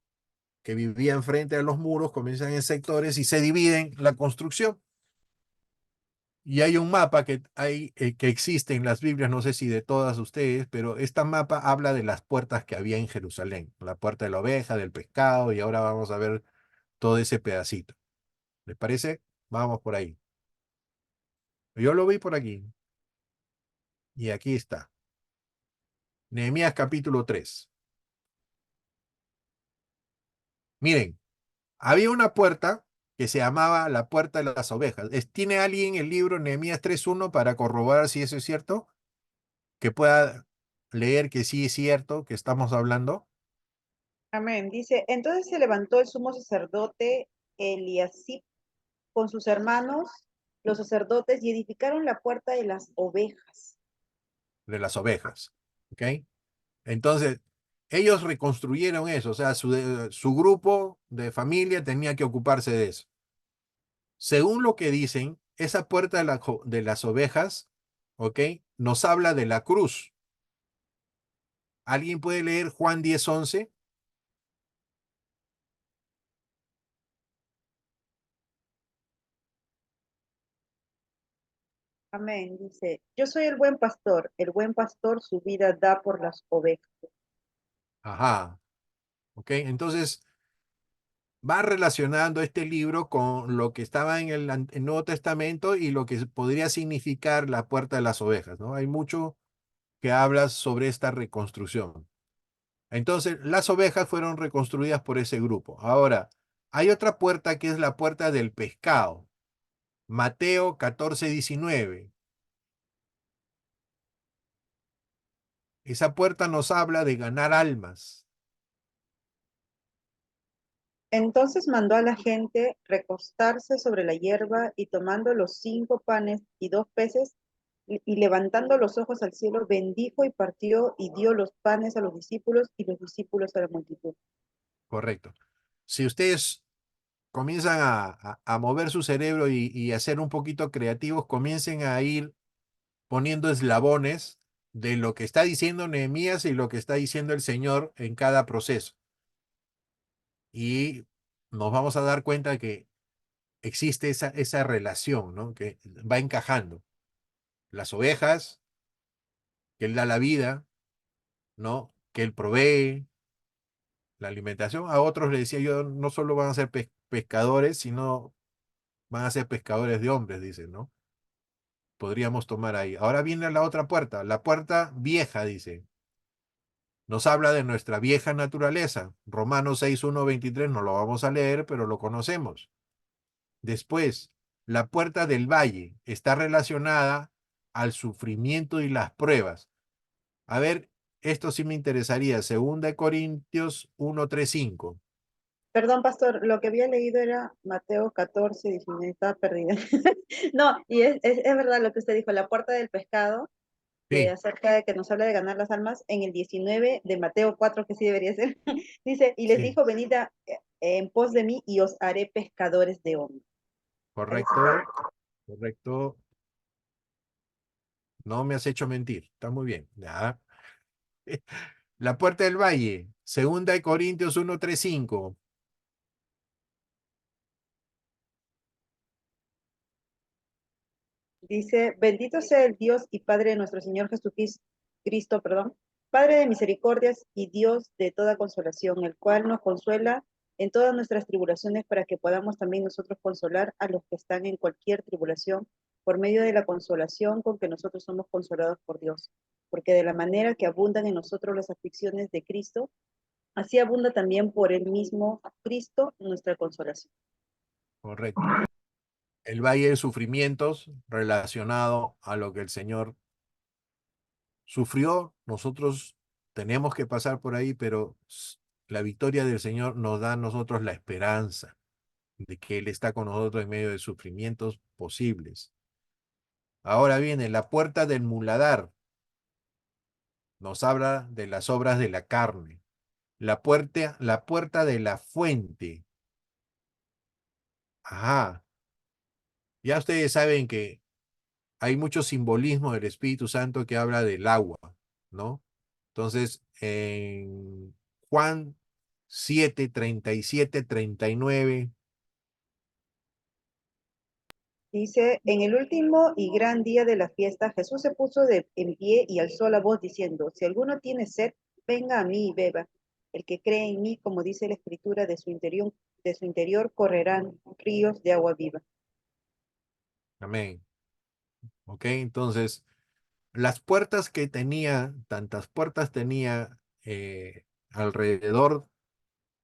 S1: que vivían frente a los muros comienzan en sectores y se dividen la construcción. Y hay un mapa que existe en las Biblias, no sé si de todas ustedes, pero este mapa habla de las puertas que había en Jerusalén. La puerta de la oveja, del pescado, y ahora vamos a ver todo ese pedacito. ¿Les parece? Vamos por ahí. Yo lo vi por aquí. Y aquí está. Nehemías capítulo 3. Miren, había una puerta que se llamaba la puerta de las ovejas. ¿Tiene alguien el libro Nehemías 3:1 para corroborar si eso es cierto? Que pueda leer que sí es cierto que estamos hablando.
S4: Amén. Dice, entonces se levantó el sumo sacerdote Eliasib con sus hermanos, los sacerdotes, y edificaron la puerta de las ovejas.
S1: De las ovejas. ¿Ok? Entonces, ellos reconstruyeron eso. O sea, su grupo de familia tenía que ocuparse de eso. Según lo que dicen, esa puerta de las ovejas, ¿ok? Nos habla de la cruz. ¿Alguien puede leer Juan 10:11?
S4: Amén. Dice, yo soy el buen pastor su vida da por las ovejas.
S1: Ajá. ¿Ok? Entonces, va relacionando este libro con lo que estaba en el Nuevo Testamento y lo que podría significar la puerta de las ovejas, ¿no? Hay mucho que habla sobre esta reconstrucción. Entonces, las ovejas fueron reconstruidas por ese grupo. Ahora, hay otra puerta que es la puerta del pescado. Mateo 14:19. Esa puerta nos habla de ganar almas.
S4: Entonces mandó a la gente recostarse sobre la hierba y tomando los 5 panes y 2 peces y levantando los ojos al cielo, bendijo y partió y dio los panes a los discípulos y los discípulos a la multitud.
S1: Correcto. Si ustedes comienzan a mover su cerebro y a ser un poquito creativos, comiencen a ir poniendo eslabones de lo que está diciendo Nehemías y lo que está diciendo el Señor en cada proceso. Y nos vamos a dar cuenta que existe esa relación, ¿no? Que va encajando. Las ovejas, que Él da la vida, ¿no? Que Él provee la alimentación. A otros le decía yo, no solo van a ser pescadores, sino van a ser pescadores de hombres, dicen, ¿no? Podríamos tomar ahí. Ahora viene la otra puerta, la puerta vieja, dice. Nos habla de nuestra vieja naturaleza. Romanos 6:1-23 no lo vamos a leer, pero lo conocemos. Después, la puerta del valle está relacionada al sufrimiento y las pruebas. A ver, esto sí me interesaría. 2 Corintios 1:3-5.
S4: Perdón, pastor, lo que había leído era Mateo 14, 19, estaba perdida. No, y es verdad lo que usted dijo, la puerta del pescado, que
S1: Sí,
S4: acerca de que nos habla de ganar las almas, en el 19 de Mateo 4, que sí debería ser, dice, y les
S1: sí,
S4: dijo, venid en pos de mí y os haré pescadores de hombres. Ahí
S1: correcto, correcto. No me has hecho mentir. Está muy bien. Ya. La puerta del valle, 2 Corintios 1:3-5.
S4: dice, bendito sea el Dios y Padre de nuestro Señor Jesucristo, perdón, Padre de misericordias y Dios de toda consolación, el cual nos consuela en todas nuestras tribulaciones para que podamos también nosotros consolar a los que están en cualquier tribulación por medio de la consolación con que nosotros somos consolados por Dios. Porque de la manera que abundan en nosotros las aflicciones de Cristo, así abunda también por el mismo Cristo nuestra consolación.
S1: Correcto. El valle de sufrimientos relacionado a lo que el Señor sufrió. Nosotros tenemos que pasar por ahí, pero la victoria del Señor nos da a nosotros la esperanza de que Él está con nosotros en medio de sufrimientos posibles. Ahora viene la puerta del muladar. Nos habla de las obras de la carne. La puerta de la fuente. Ajá. Ya ustedes saben que hay mucho simbolismo del Espíritu Santo que habla del agua, ¿no? Entonces, en Juan 7, 37, 39.
S4: Dice, en el último y gran día de la fiesta, Jesús se puso en pie y alzó la voz diciendo, si alguno tiene sed, venga a mí y beba. El que cree en mí, como dice la Escritura, de su interior correrán ríos de agua viva.
S1: Amén. ¿Ok? Entonces, las puertas que tenía, tantas puertas tenía alrededor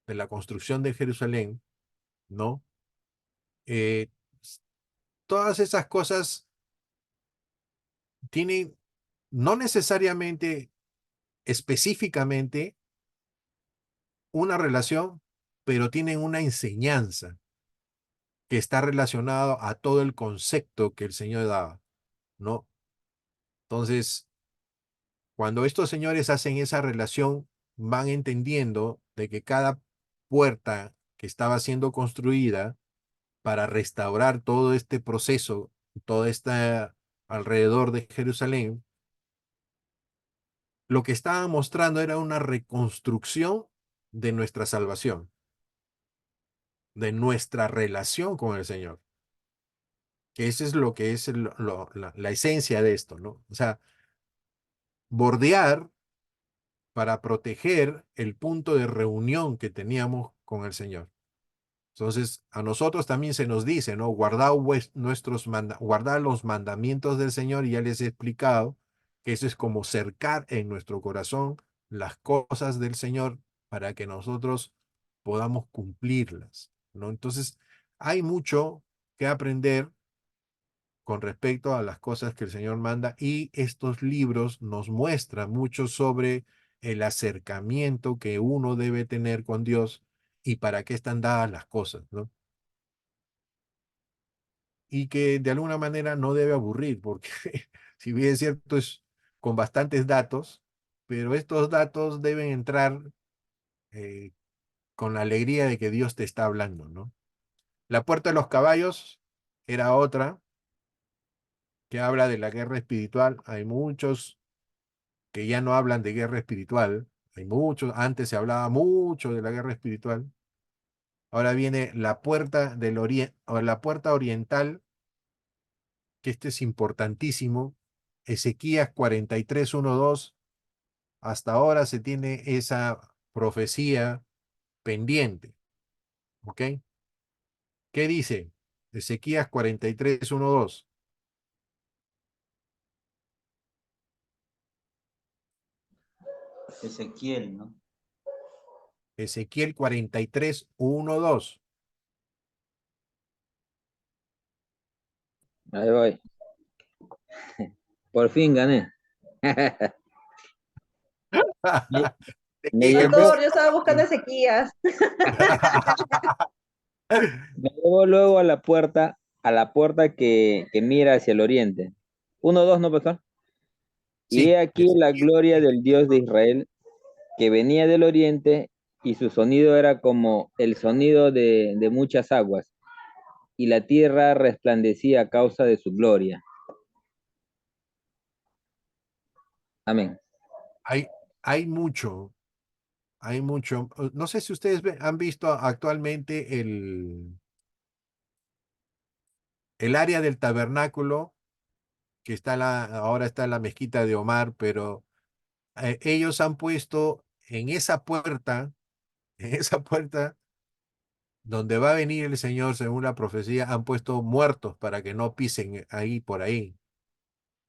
S1: de la construcción de Jerusalén, ¿no? Eh, todas esas cosas tienen, no necesariamente, específicamente, una relación, pero tienen una enseñanza que está relacionado a todo el concepto que el Señor daba, ¿no? Entonces, cuando estos señores hacen esa relación, van entendiendo de que cada puerta que estaba siendo construida para restaurar todo este proceso, todo este alrededor de Jerusalén, lo que estaban mostrando era una reconstrucción de nuestra salvación, de nuestra relación con el Señor. Que eso es lo que es la esencia de esto, ¿no? O sea, bordear para proteger el punto de reunión que teníamos con el Señor. Entonces, a nosotros también se nos dice, ¿no? Guardad los mandamientos del Señor, y ya les he explicado que eso es como cercar en nuestro corazón las cosas del Señor para que nosotros podamos cumplirlas, ¿no? Entonces, hay mucho que aprender con respecto a las cosas que el Señor manda, y estos libros nos muestran mucho sobre el acercamiento que uno debe tener con Dios y para qué están dadas las cosas, ¿no? Y que de alguna manera no debe aburrir, porque si bien es cierto, es con bastantes datos, pero estos datos deben entrar eh, con la alegría de que Dios te está hablando, ¿no? La puerta de los caballos era otra que habla de la guerra espiritual. Hay muchos que ya no hablan de guerra espiritual. Hay muchos, antes se hablaba mucho de la guerra espiritual. Ahora viene la puerta del oriente, o la puerta oriental, que este es importantísimo. Ezequías 43, 1, 2. Hasta ahora se tiene esa profecía pendiente. ¿Ok? ¿Qué dice? Ezequías 43, 1, 2.
S2: Ezequiel, ¿no?
S1: Ezequiel 43, 1, 2.
S2: Ahí voy. Por fin gané. Me, me llevó,
S4: Pastor, yo estaba buscando Ezequías.
S2: me llevó luego a la puerta que mira hacia el oriente. Uno, dos, ¿no, pastor? Y
S1: Sí,
S2: he aquí la gloria del Dios de Israel que venía del oriente, y su sonido era como el sonido de muchas aguas, y la tierra resplandecía a causa de su gloria. Amén.
S1: hay, hay mucho, hay mucho. No sé si ustedes han visto actualmente el área del tabernáculo, que está ahora está en la mezquita de Omar, pero ellos han puesto en esa puerta, en esa puerta donde va a venir el Señor, según la profecía, han puesto muertos para que no pisen ahí por ahí.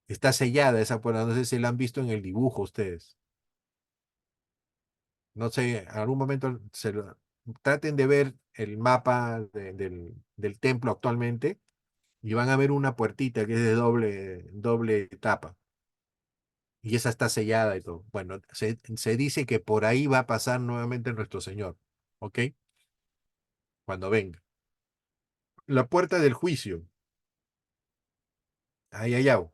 S1: Está sellada esa puerta, no sé si la han visto en el dibujo ustedes. No sé, en algún momento traten de ver el mapa del templo actualmente, y van a ver una puertita que es de doble etapa. Y esa está sellada y todo. Bueno, se dice que por ahí va a pasar nuevamente nuestro Señor. ¿Ok? Cuando venga. La puerta del juicio. Ahí, allá.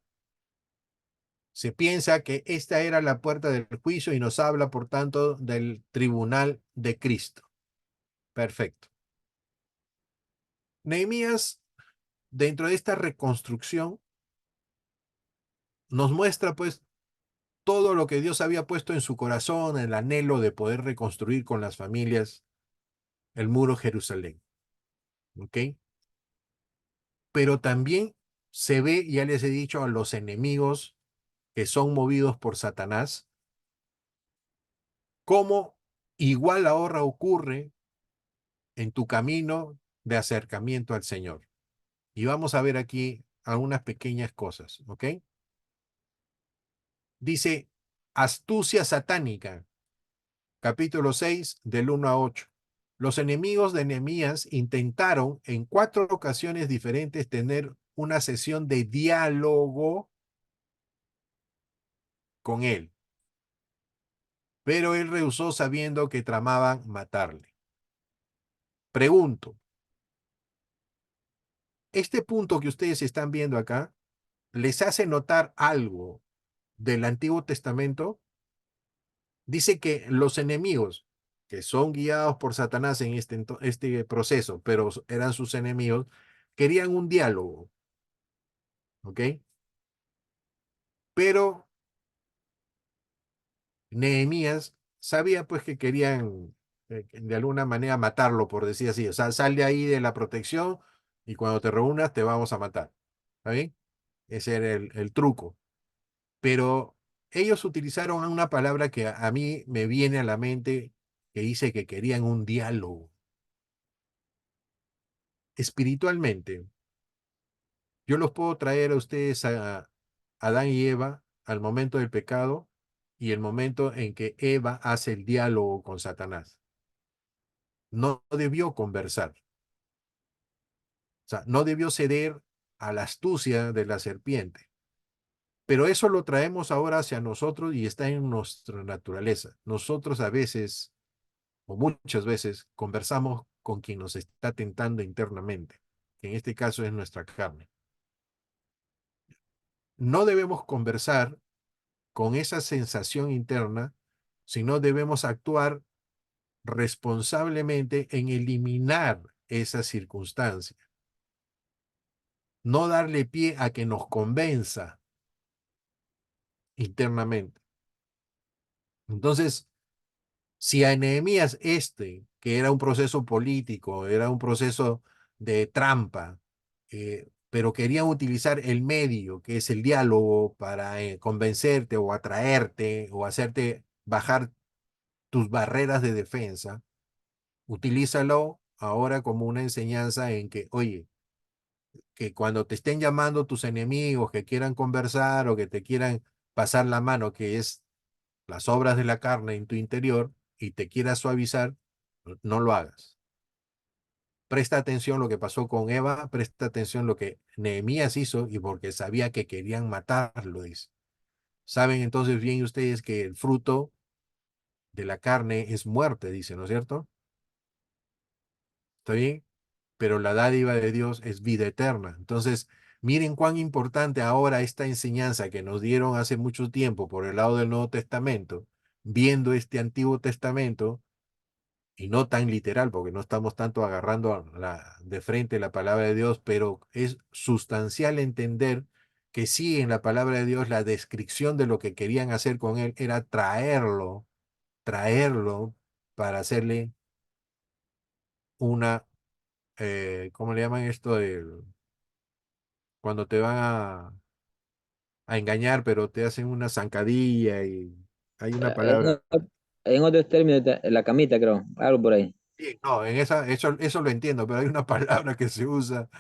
S1: Se piensa que esta era la puerta del juicio y nos habla, por tanto, del tribunal de Cristo. Perfecto. Nehemías, dentro de esta reconstrucción, nos muestra, pues, todo lo que Dios había puesto en su corazón, el anhelo de poder reconstruir con las familias el muro de Jerusalén. ¿Ok? Pero también se ve, ya les he dicho, a los enemigos que son movidos por Satanás, cómo igual ahora ocurre en tu camino de acercamiento al Señor. Y vamos a ver aquí algunas pequeñas cosas, ¿ok? Dice, astucia satánica, capítulo 6, del 1 a 8. Los enemigos de Nehemías intentaron en 4 ocasiones diferentes tener una sesión de diálogo con él, pero él rehusó sabiendo que tramaban matarle. Pregunto, este punto que ustedes están viendo acá, ¿les hace notar algo del Antiguo Testamento? Dice que los enemigos, que son guiados por Satanás en este proceso, pero eran sus enemigos, querían un diálogo, ¿ok? Pero Nehemías sabía pues que querían de alguna manera matarlo, por decir así. O sea, sal de ahí de la protección y cuando te reúnas te vamos a matar. ¿Está bien? Ese era el truco. Pero ellos utilizaron una palabra que a mí me viene a la mente, que dice que querían un diálogo. Espiritualmente, yo los puedo traer a ustedes a Adán y Eva al momento del pecado y el momento en que Eva hace el diálogo con Satanás. No debió conversar, o sea, no debió ceder a la astucia de la serpiente. Pero eso lo traemos ahora hacia nosotros y está en nuestra naturaleza. Nosotros a veces, o muchas veces, conversamos con quien nos está tentando internamente, que en este caso es nuestra carne. No debemos conversar con esa sensación interna, sino debemos actuar responsablemente en eliminar esa circunstancia. No darle pie a que nos convenza internamente. Entonces, si a Nehemías que era un proceso político, era un proceso de trampa, pero querían utilizar el medio, que es el diálogo, para convencerte o atraerte o hacerte bajar tus barreras de defensa, utilízalo ahora como una enseñanza en que, oye, que cuando te estén llamando tus enemigos que quieran conversar o que te quieran pasar la mano, que es las obras de la carne en tu interior, y te quieras suavizar, no lo hagas. Presta atención lo que pasó con Eva, presta atención lo que Nehemías hizo y porque sabía que querían matarlo, dice. Saben entonces bien ustedes que el fruto de la carne es muerte, dice, ¿no es cierto? ¿Está bien? Pero la dádiva de Dios es vida eterna. Entonces, miren cuán importante ahora esta enseñanza que nos dieron hace mucho tiempo por el lado del Nuevo Testamento, viendo este Antiguo Testamento, y no tan literal, porque no estamos tanto agarrando de frente la palabra de Dios, pero es sustancial entender que sí, en la palabra de Dios, la descripción de lo que querían hacer con él era traerlo para hacerle una, ¿cómo le llaman esto? Cuando te van a engañar, pero te hacen una zancadilla y hay una palabra.
S2: En otros términos, la camita, creo, algo por ahí.
S1: Sí, no, eso lo entiendo, pero hay una palabra que se usa.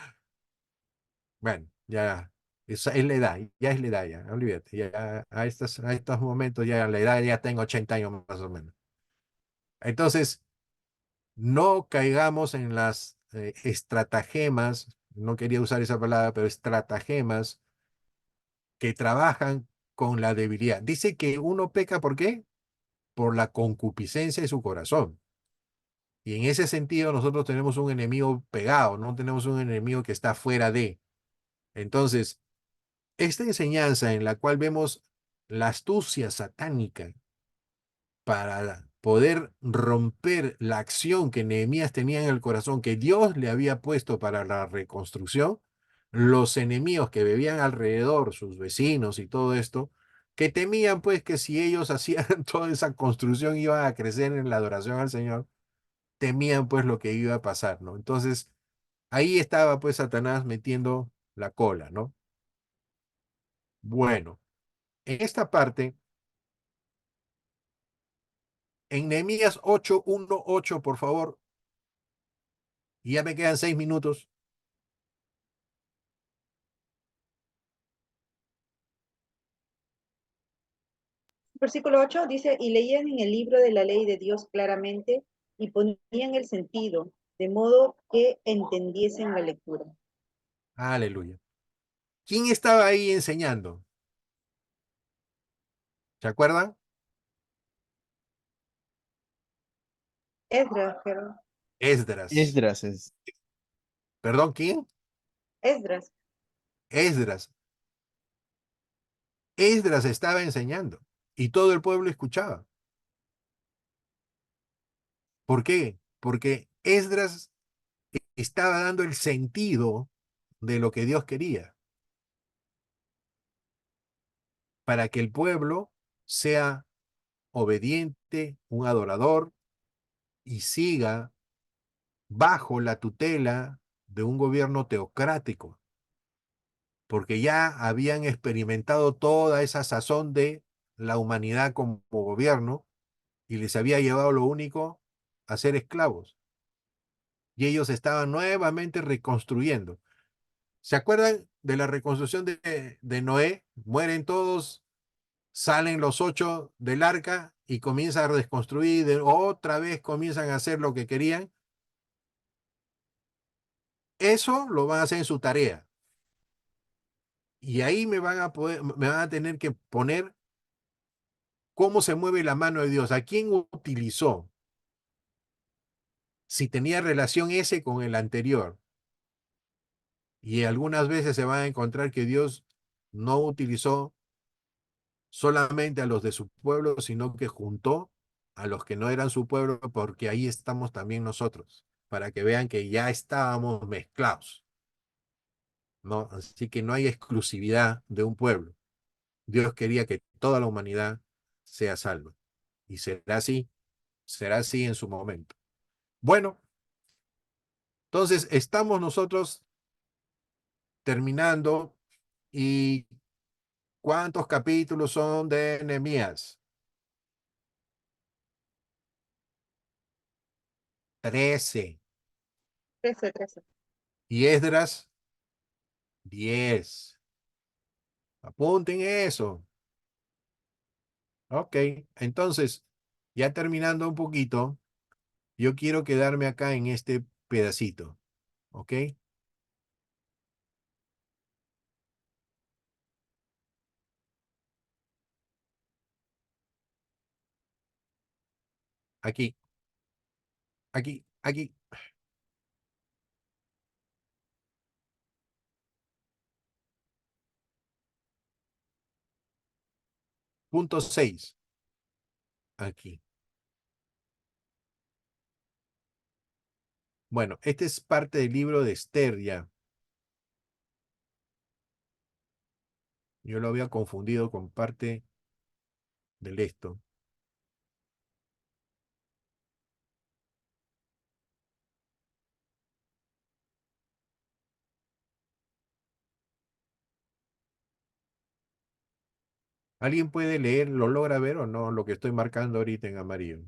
S1: Bueno, ya, es la edad, ya es la edad, ya, olvídate, ya a estos momentos ya la edad ya tengo 80 años más o menos. Entonces, no caigamos en las estratagemas, no quería usar esa palabra, pero estratagemas que trabajan con la debilidad. Dice que uno peca, ¿por qué? Por la concupiscencia de su corazón. Y en ese sentido nosotros tenemos un enemigo pegado, no tenemos un enemigo que está fuera de. Entonces, esta enseñanza en la cual vemos la astucia satánica para poder romper la acción que Nehemías tenía en el corazón, que Dios le había puesto para la reconstrucción, los enemigos que vivían alrededor, sus vecinos y todo esto, que temían pues que si ellos hacían toda esa construcción iban a crecer en la adoración al Señor, temían pues lo que iba a pasar, ¿no? Entonces, ahí estaba pues Satanás metiendo la cola, ¿no? Bueno, en esta parte, en Nehemías 8:1-8, por favor, y ya me quedan 6 minutos.
S4: Versículo 8 dice, y leían en el libro de la ley de Dios claramente y ponían el sentido, de modo que entendiesen la lectura.
S1: Aleluya. ¿Quién estaba ahí enseñando? ¿Se acuerdan?
S4: Esdras, pero
S1: Esdras.
S3: Esdras es.
S1: ¿Perdón, quién?
S4: Esdras.
S1: Esdras. Esdras estaba enseñando y todo el pueblo escuchaba. ¿Por qué? Porque Esdras estaba dando el sentido de lo que Dios quería para que el pueblo sea obediente, un adorador y siga bajo la tutela de un gobierno teocrático, porque ya habían experimentado toda esa sazón de la humanidad como gobierno y les había llevado lo único a ser esclavos. Y ellos estaban nuevamente reconstruyendo. ¿Se acuerdan de la reconstrucción de Noé? Mueren todos, salen los 8 del arca y comienzan a desconstruir, otra vez comienzan a hacer lo que querían. Eso lo van a hacer en su tarea. Y ahí me van a tener que poner cómo se mueve la mano de Dios, a quién utilizó, si tenía relación ese con el anterior. Y algunas veces se van a encontrar que Dios no utilizó solamente a los de su pueblo, sino que juntó a los que no eran su pueblo, porque ahí estamos también nosotros, para que vean que ya estábamos mezclados, ¿no? Así que no hay exclusividad de un pueblo. Dios quería que toda la humanidad sea salva. Y será así en su momento. Bueno, entonces estamos nosotros terminando. ¿Y cuántos capítulos son de Nehemías? 13.
S4: 13.
S1: Y Esdras, 10. Apunten eso. Ok, entonces, ya terminando un poquito, yo quiero quedarme acá en este pedacito. ¿Ok? Aquí, aquí. Punto 6. Aquí. Bueno, este es parte del libro de Esther ya. Yo lo había confundido con parte del esto. ¿Alguien puede leer, lo logra ver o no, lo que estoy marcando ahorita en amarillo?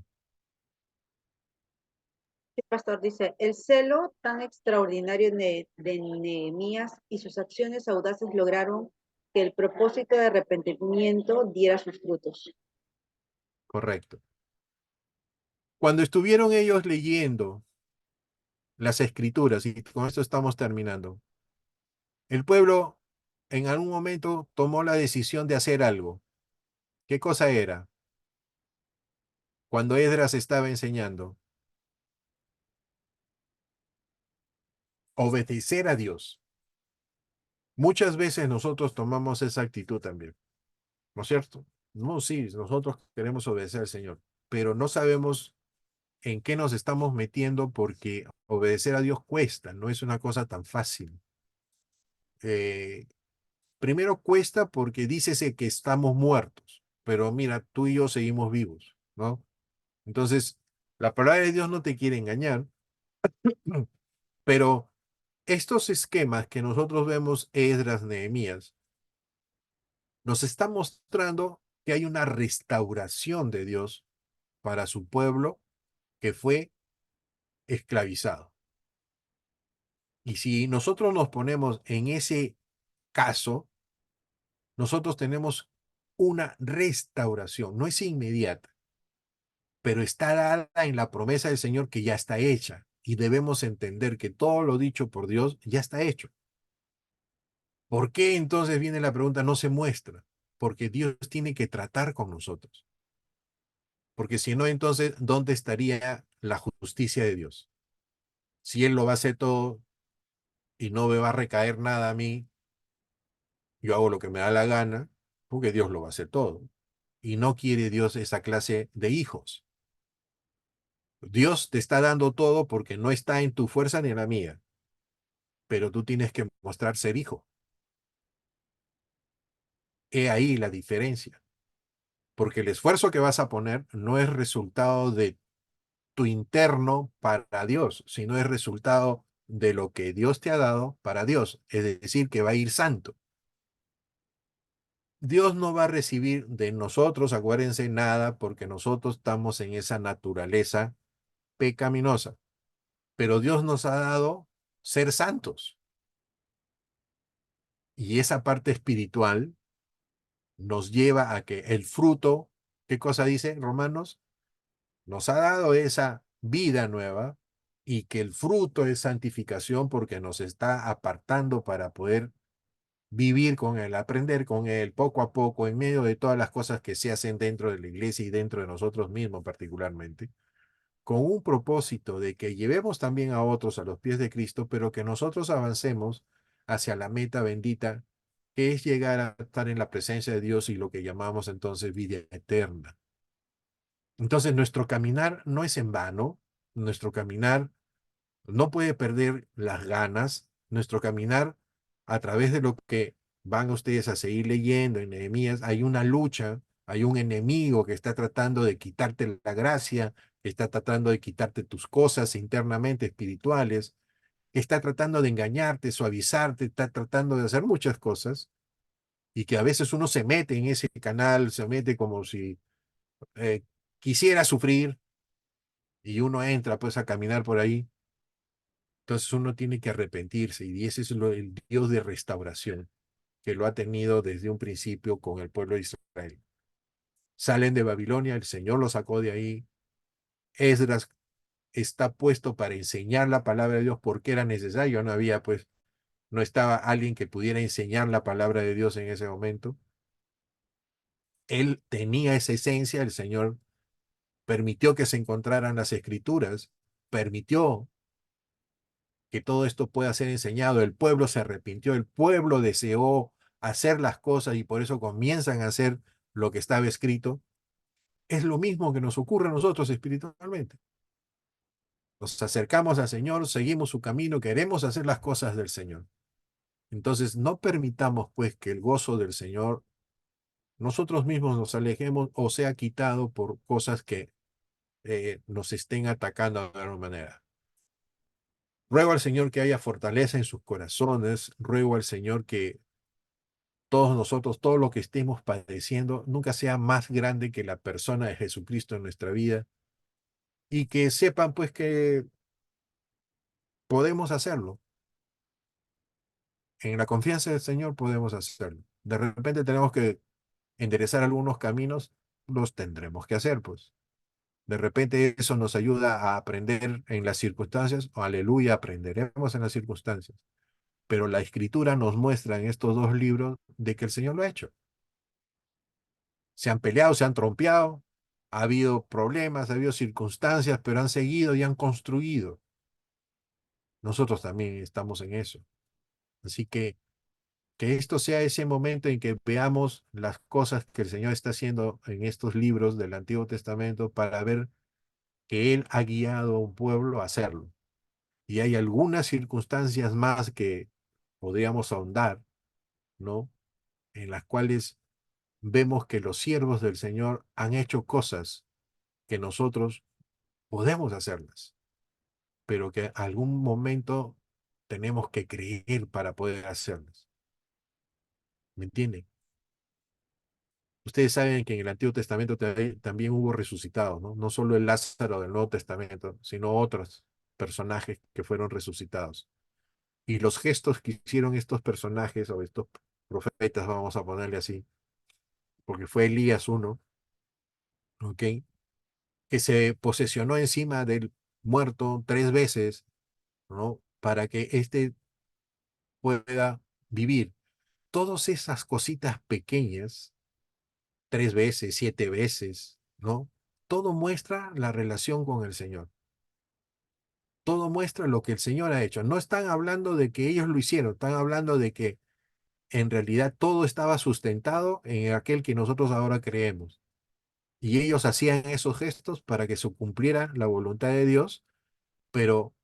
S4: El pastor dice, el celo tan extraordinario de Nehemías y sus acciones audaces lograron que el propósito de arrepentimiento diera sus frutos.
S1: Correcto. Cuando estuvieron ellos leyendo las escrituras, y con esto estamos terminando, el pueblo en algún momento tomó la decisión de hacer algo. ¿Qué cosa era? Cuando Esdras estaba enseñando, obedecer a Dios. Muchas veces nosotros tomamos esa actitud también, ¿no es cierto? No, sí, nosotros queremos obedecer al Señor, pero no sabemos en qué nos estamos metiendo porque obedecer a Dios cuesta, no es una cosa tan fácil. Eh, Primero cuesta porque dícese que estamos muertos, pero mira, tú y yo seguimos vivos, ¿no? Entonces, la palabra de Dios no te quiere engañar, pero estos esquemas que nosotros vemos, Esdras, Nehemías, nos están mostrando que hay una restauración de Dios para su pueblo que fue esclavizado. Y si nosotros nos ponemos en ese caso, nosotros tenemos una restauración, no es inmediata, pero está dada en la promesa del Señor que ya está hecha. Y debemos entender que todo lo dicho por Dios ya está hecho. ¿Por qué entonces viene la pregunta? No se muestra. Porque Dios tiene que tratar con nosotros. Porque si no, entonces, ¿dónde estaría la justicia de Dios? Si Él lo va a hacer todo y no me va a recaer nada a mí, yo hago lo que me da la gana, porque Dios lo va a hacer todo. Y no quiere Dios esa clase de hijos. Dios te está dando todo porque no está en tu fuerza ni en la mía, pero tú tienes que mostrar ser hijo. He ahí la diferencia, porque el esfuerzo que vas a poner no es resultado de tu interno para Dios, sino es resultado de lo que Dios te ha dado para Dios, es decir, que va a ir santo. Dios no va a recibir de nosotros, acuérdense, nada, porque nosotros estamos en esa naturaleza pecaminosa, pero Dios nos ha dado ser santos. Y esa parte espiritual nos lleva a que el fruto, ¿qué cosa dice Romanos? Nos ha dado esa vida nueva y que el fruto es santificación porque nos está apartando para poder vivir con Él, aprender con Él poco a poco en medio de todas las cosas que se hacen dentro de la iglesia y dentro de nosotros mismos particularmente, con un propósito de que llevemos también a otros a los pies de Cristo, pero que nosotros avancemos hacia la meta bendita, que es llegar a estar en la presencia de Dios y lo que llamamos entonces vida eterna. Entonces nuestro caminar no es en vano, nuestro caminar no puede perder las ganas, nuestro caminar a través de lo que van ustedes a seguir leyendo en Nehemías, hay una lucha, hay un enemigo que está tratando de quitarte la gracia, está tratando de quitarte tus cosas internamente espirituales, está tratando de engañarte, suavizarte, está tratando de hacer muchas cosas y que a veces uno se mete en ese canal, se mete como si eh, quisiera sufrir y uno entra pues a caminar por ahí. Entonces uno tiene que arrepentirse y ese es el Dios de restauración que lo ha tenido desde un principio con el pueblo de Israel. Salen de Babilonia, el Señor los sacó de ahí. Esdras está puesto para enseñar la palabra de Dios porque era necesario, no había pues, no estaba alguien que pudiera enseñar la palabra de Dios en ese momento. Él tenía esa esencia, el Señor permitió que se encontraran las escrituras, permitió que todo esto pueda ser enseñado. El pueblo se arrepintió, el pueblo deseó hacer las cosas y por eso comienzan a hacer lo que estaba escrito. Es lo mismo que nos ocurre a nosotros espiritualmente. Nos acercamos al Señor, seguimos su camino, queremos hacer las cosas del Señor. Entonces, no permitamos pues que el gozo del Señor nosotros mismos nos alejemos o sea quitado por cosas que nos estén atacando de alguna manera. Ruego al Señor que haya fortaleza en sus corazones, ruego al Señor que todos nosotros, todo lo que estemos padeciendo, nunca sea más grande que la persona de Jesucristo en nuestra vida y que sepan pues que podemos hacerlo. En la confianza del Señor podemos hacerlo. De repente tenemos que enderezar algunos caminos, los tendremos que hacer pues. De repente eso nos ayuda a aprender en las circunstancias, aleluya, aprenderemos en las circunstancias. Pero la Escritura nos muestra en estos dos libros de que el Señor lo ha hecho. Se han peleado, se han trompeado, ha habido problemas, ha habido circunstancias, pero han seguido y han construido. Nosotros también estamos en eso. Así que esto sea ese momento en que veamos las cosas que el Señor está haciendo en estos libros del Antiguo Testamento para ver que Él ha guiado a un pueblo a hacerlo. Y hay algunas circunstancias más que podríamos ahondar, ¿no? en las cuales vemos que los siervos del Señor han hecho cosas que nosotros podemos hacerlas, pero que algún momento tenemos que creer para poder hacerlas. ¿Me entienden? Ustedes saben que en el Antiguo Testamento también hubo resucitados, ¿no? No solo el Lázaro del Nuevo Testamento, sino otros personajes que fueron resucitados. Y los gestos que hicieron estos personajes o estos profetas, vamos a ponerle así, porque fue Elías uno, ¿ok? Que se posesionó encima del muerto 3 veces, ¿no? Para que éste pueda vivir. Todas esas cositas pequeñas, 3 veces, 7 veces, ¿no? Todo muestra la relación con el Señor. Todo muestra lo que el Señor ha hecho. No están hablando de que ellos lo hicieron, están hablando de que en realidad todo estaba sustentado en aquel que nosotros ahora creemos. Y ellos hacían esos gestos para que se cumpliera la voluntad de Dios, pero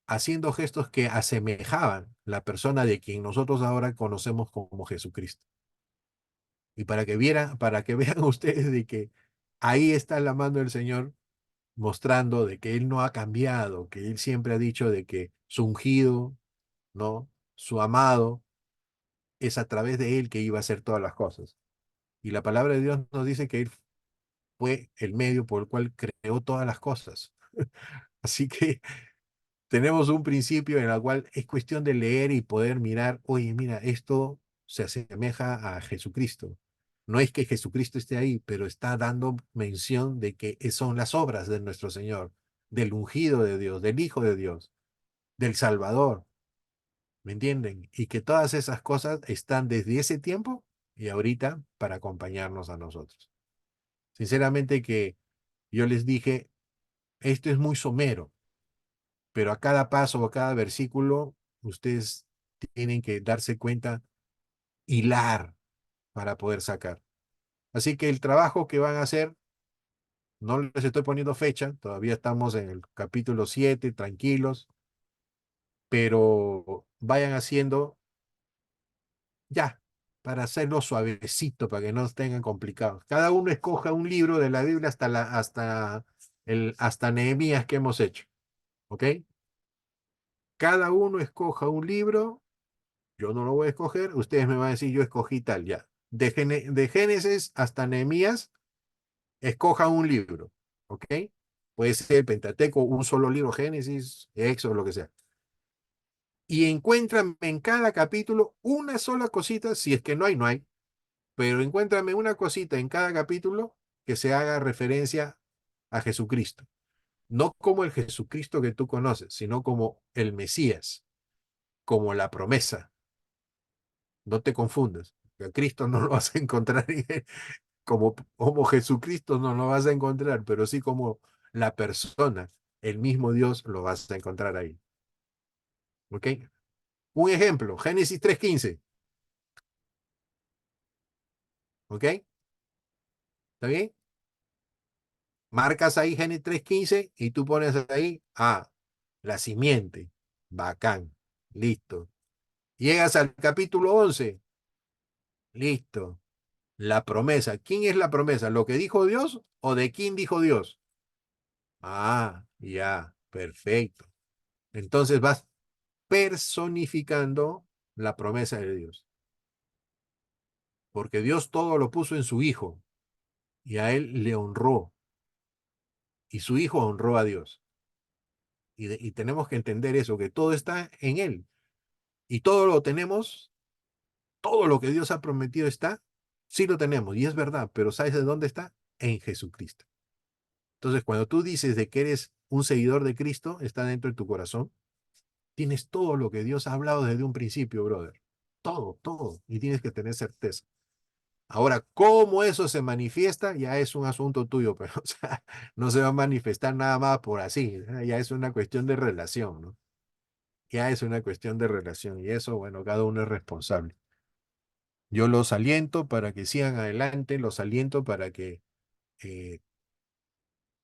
S1: haciendo gestos que asemejaban la persona de quien nosotros ahora conocemos como Jesucristo. Y para que vean ustedes de que ahí está la mano del Señor mostrando de que Él no ha cambiado, que Él siempre ha dicho de que su ungido, ¿no? Su amado, es a través de Él que iba a hacer todas las cosas. Y la palabra de Dios nos dice que Él fue el medio por el cual creó todas las cosas. Así que tenemos un principio en el cual es cuestión de leer y poder mirar, oye, mira, esto se asemeja a Jesucristo. No es que Jesucristo esté ahí, pero está dando mención de que son las obras de nuestro Señor, del ungido de Dios, del Hijo de Dios, del Salvador. ¿Me entienden? Y que todas esas cosas están desde ese tiempo y ahorita para acompañarnos a nosotros. Sinceramente que yo les dije, esto es muy somero, pero a cada paso o a cada versículo, ustedes tienen que darse cuenta, hilar para poder sacar. Así que el trabajo que van a hacer, no les estoy poniendo fecha, todavía estamos en el capítulo 7, tranquilos, pero vayan haciendo ya, para hacerlo suavecito, para que no tengan complicados. Cada uno escoja un libro de la Biblia hasta Nehemías que hemos hecho, ¿ok? Cada uno escoja un libro. Yo no lo voy a escoger, ustedes me van a decir, yo escogí tal, ya. De Génesis hasta Nehemías, escoja un libro, ¿ok? Puede ser el Pentateuco, un solo libro, Génesis, Éxodo, lo que sea. Y encuéntrame en cada capítulo una sola cosita, si es que no hay, no hay, pero encuéntrame una cosita en cada capítulo que se haga referencia a Jesucristo. No como el Jesucristo que tú conoces, sino como el Mesías, como la promesa. No te confundas. A Cristo no lo vas a encontrar como Jesucristo no lo vas a encontrar, pero sí como la persona, el mismo Dios lo vas a encontrar ahí. ¿Ok? Un ejemplo, Génesis 3:15. ¿Ok? ¿Está bien? Marcas ahí Génesis 3:15 y tú pones ahí, la simiente. Bacán. Listo. Llegas al capítulo 11. Listo. La promesa. ¿Quién es la promesa? ¿Lo que dijo Dios o de quién dijo Dios? Ya, perfecto. Entonces vas personificando la promesa de Dios. Porque Dios todo lo puso en su Hijo y a Él le honró y su Hijo honró a Dios. Y tenemos que entender eso, que todo está en Él y todo lo tenemos, todo lo que Dios ha prometido está, sí lo tenemos y es verdad, pero ¿sabes de dónde está? En Jesucristo. Entonces, cuando tú dices de que eres un seguidor de Cristo, está dentro de tu corazón, tienes todo lo que Dios ha hablado desde un principio, brother. Todo, todo. Y tienes que tener certeza. Ahora, cómo eso se manifiesta ya es un asunto tuyo, pero o sea, no se va a manifestar nada más por así. Ya es una cuestión de relación, ¿no? Ya es una cuestión de relación. Y eso, bueno, cada uno es responsable. Yo los aliento para que sigan adelante, los aliento para que eh,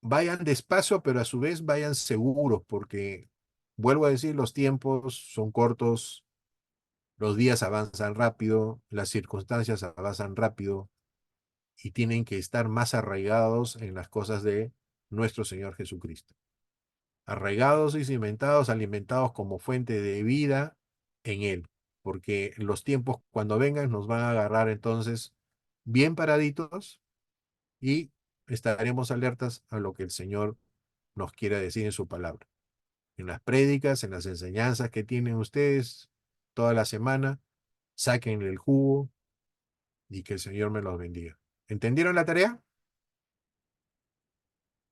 S1: vayan despacio, pero a su vez vayan seguros, porque vuelvo a decir, los tiempos son cortos, Los días avanzan rápido, las circunstancias avanzan rápido y tienen que estar más arraigados en las cosas de nuestro Señor Jesucristo. Arraigados y cimentados, alimentados como fuente de vida en Él, porque los tiempos cuando vengan nos van a agarrar entonces bien paraditos y estaremos alertas a lo que el Señor nos quiere decir en su palabra. En las prédicas, en las enseñanzas que tienen ustedes toda la semana, saquen el jugo y que el Señor me los bendiga. ¿Entendieron la tarea?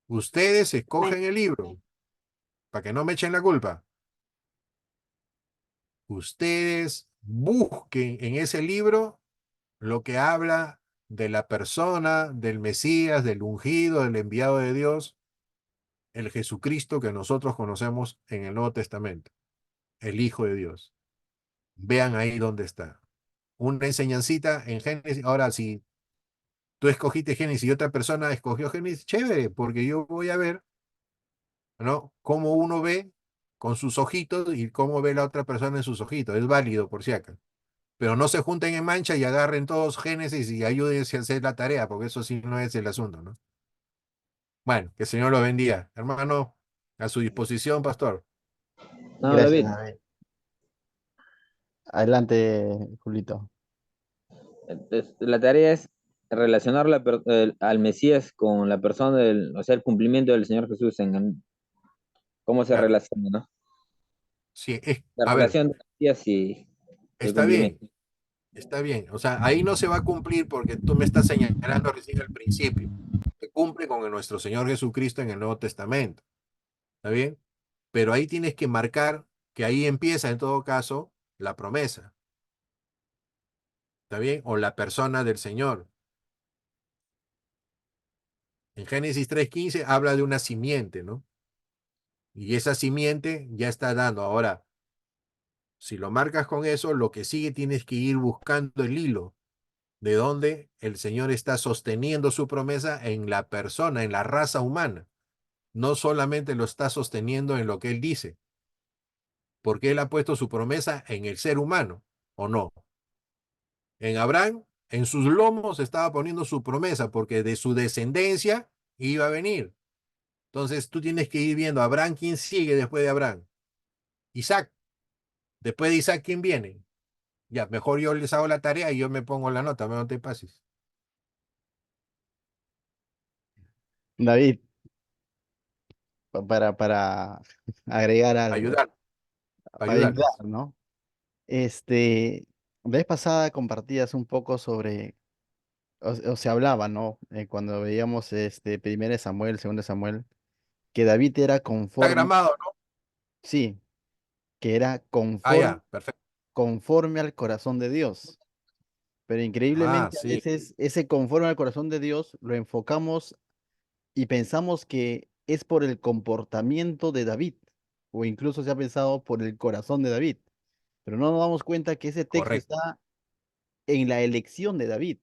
S1: Ustedes escogen el libro, para que no me echen la culpa. Ustedes busquen en ese libro lo que habla de la persona, del Mesías, del ungido, del enviado de Dios, el Jesucristo que nosotros conocemos en el Nuevo Testamento, el Hijo de Dios. Vean ahí dónde está. Una enseñancita en Génesis. Ahora, si tú escogiste Génesis y otra persona escogió Génesis, chévere, porque yo voy a ver, ¿no? Cómo uno ve con sus ojitos y cómo ve la otra persona en sus ojitos. Es válido, por si acaso. Pero no se junten en mancha y agarren todos Génesis y ayúdense a hacer la tarea, porque eso sí no es el asunto, ¿no? Bueno, que el Señor lo bendiga. Hermano, a su disposición, pastor.
S2: No,
S3: Gracias,
S2: David,
S3: David. Adelante, Julito.
S2: entonces, la tarea es relacionar al Mesías con la persona o sea, el cumplimiento del Señor Jesús cómo se
S1: Claro.
S2: relaciona, ¿no?
S1: Sí,
S2: La
S1: a ver,
S2: relación del Mesías y el
S1: está bien,
S2: cumplimiento.
S1: está bien. O sea, ahí no se va a cumplir porque tú me estás señalando recién al principio. Se cumple con nuestro Señor Jesucristo en el Nuevo Testamento. ¿Está bien? Pero ahí tienes que marcar que ahí empieza, en todo caso, la promesa. ¿Está bien? O la persona del Señor. En Génesis 3:15 habla de una simiente, ¿no? Y esa simiente ya está dando. Ahora, si lo marcas con eso, lo que sigue tienes que ir buscando el hilo de donde el Señor está sosteniendo su promesa en la persona, en la raza humana. No solamente lo está sosteniendo en lo que Él dice, porque Él ha puesto su promesa en el ser humano, ¿o no? En Abraham, en sus lomos estaba poniendo su promesa, porque de su descendencia iba a venir. Entonces tú tienes que ir viendo a Abraham, quién sigue después de Abraham. Isaac. Después de Isaac, ¿quién viene? Ya, mejor yo les hago la tarea y yo me pongo la nota, no te pases.
S3: David, para agregar algo,
S1: Ayudar,
S3: para ayudar,
S1: ayudarles.
S3: ¿no? La vez pasada compartías un poco sobre, o se hablaba, ¿no? Cuando veíamos primero Samuel, segundo Samuel, que David era
S1: Está
S3: conforme,
S1: gramado, ¿no?
S3: sí, que era
S1: Ah,
S3: conforme,
S1: ya, perfecto.
S3: conforme al corazón de Dios. Pero
S1: Ah,
S3: increíblemente a
S1: sí,
S3: veces ese conforme al corazón de Dios lo enfocamos y pensamos que es por el comportamiento de David, o incluso se ha pensado por el corazón de David, pero no nos damos cuenta que ese texto
S1: correcto.
S3: está en la elección de David.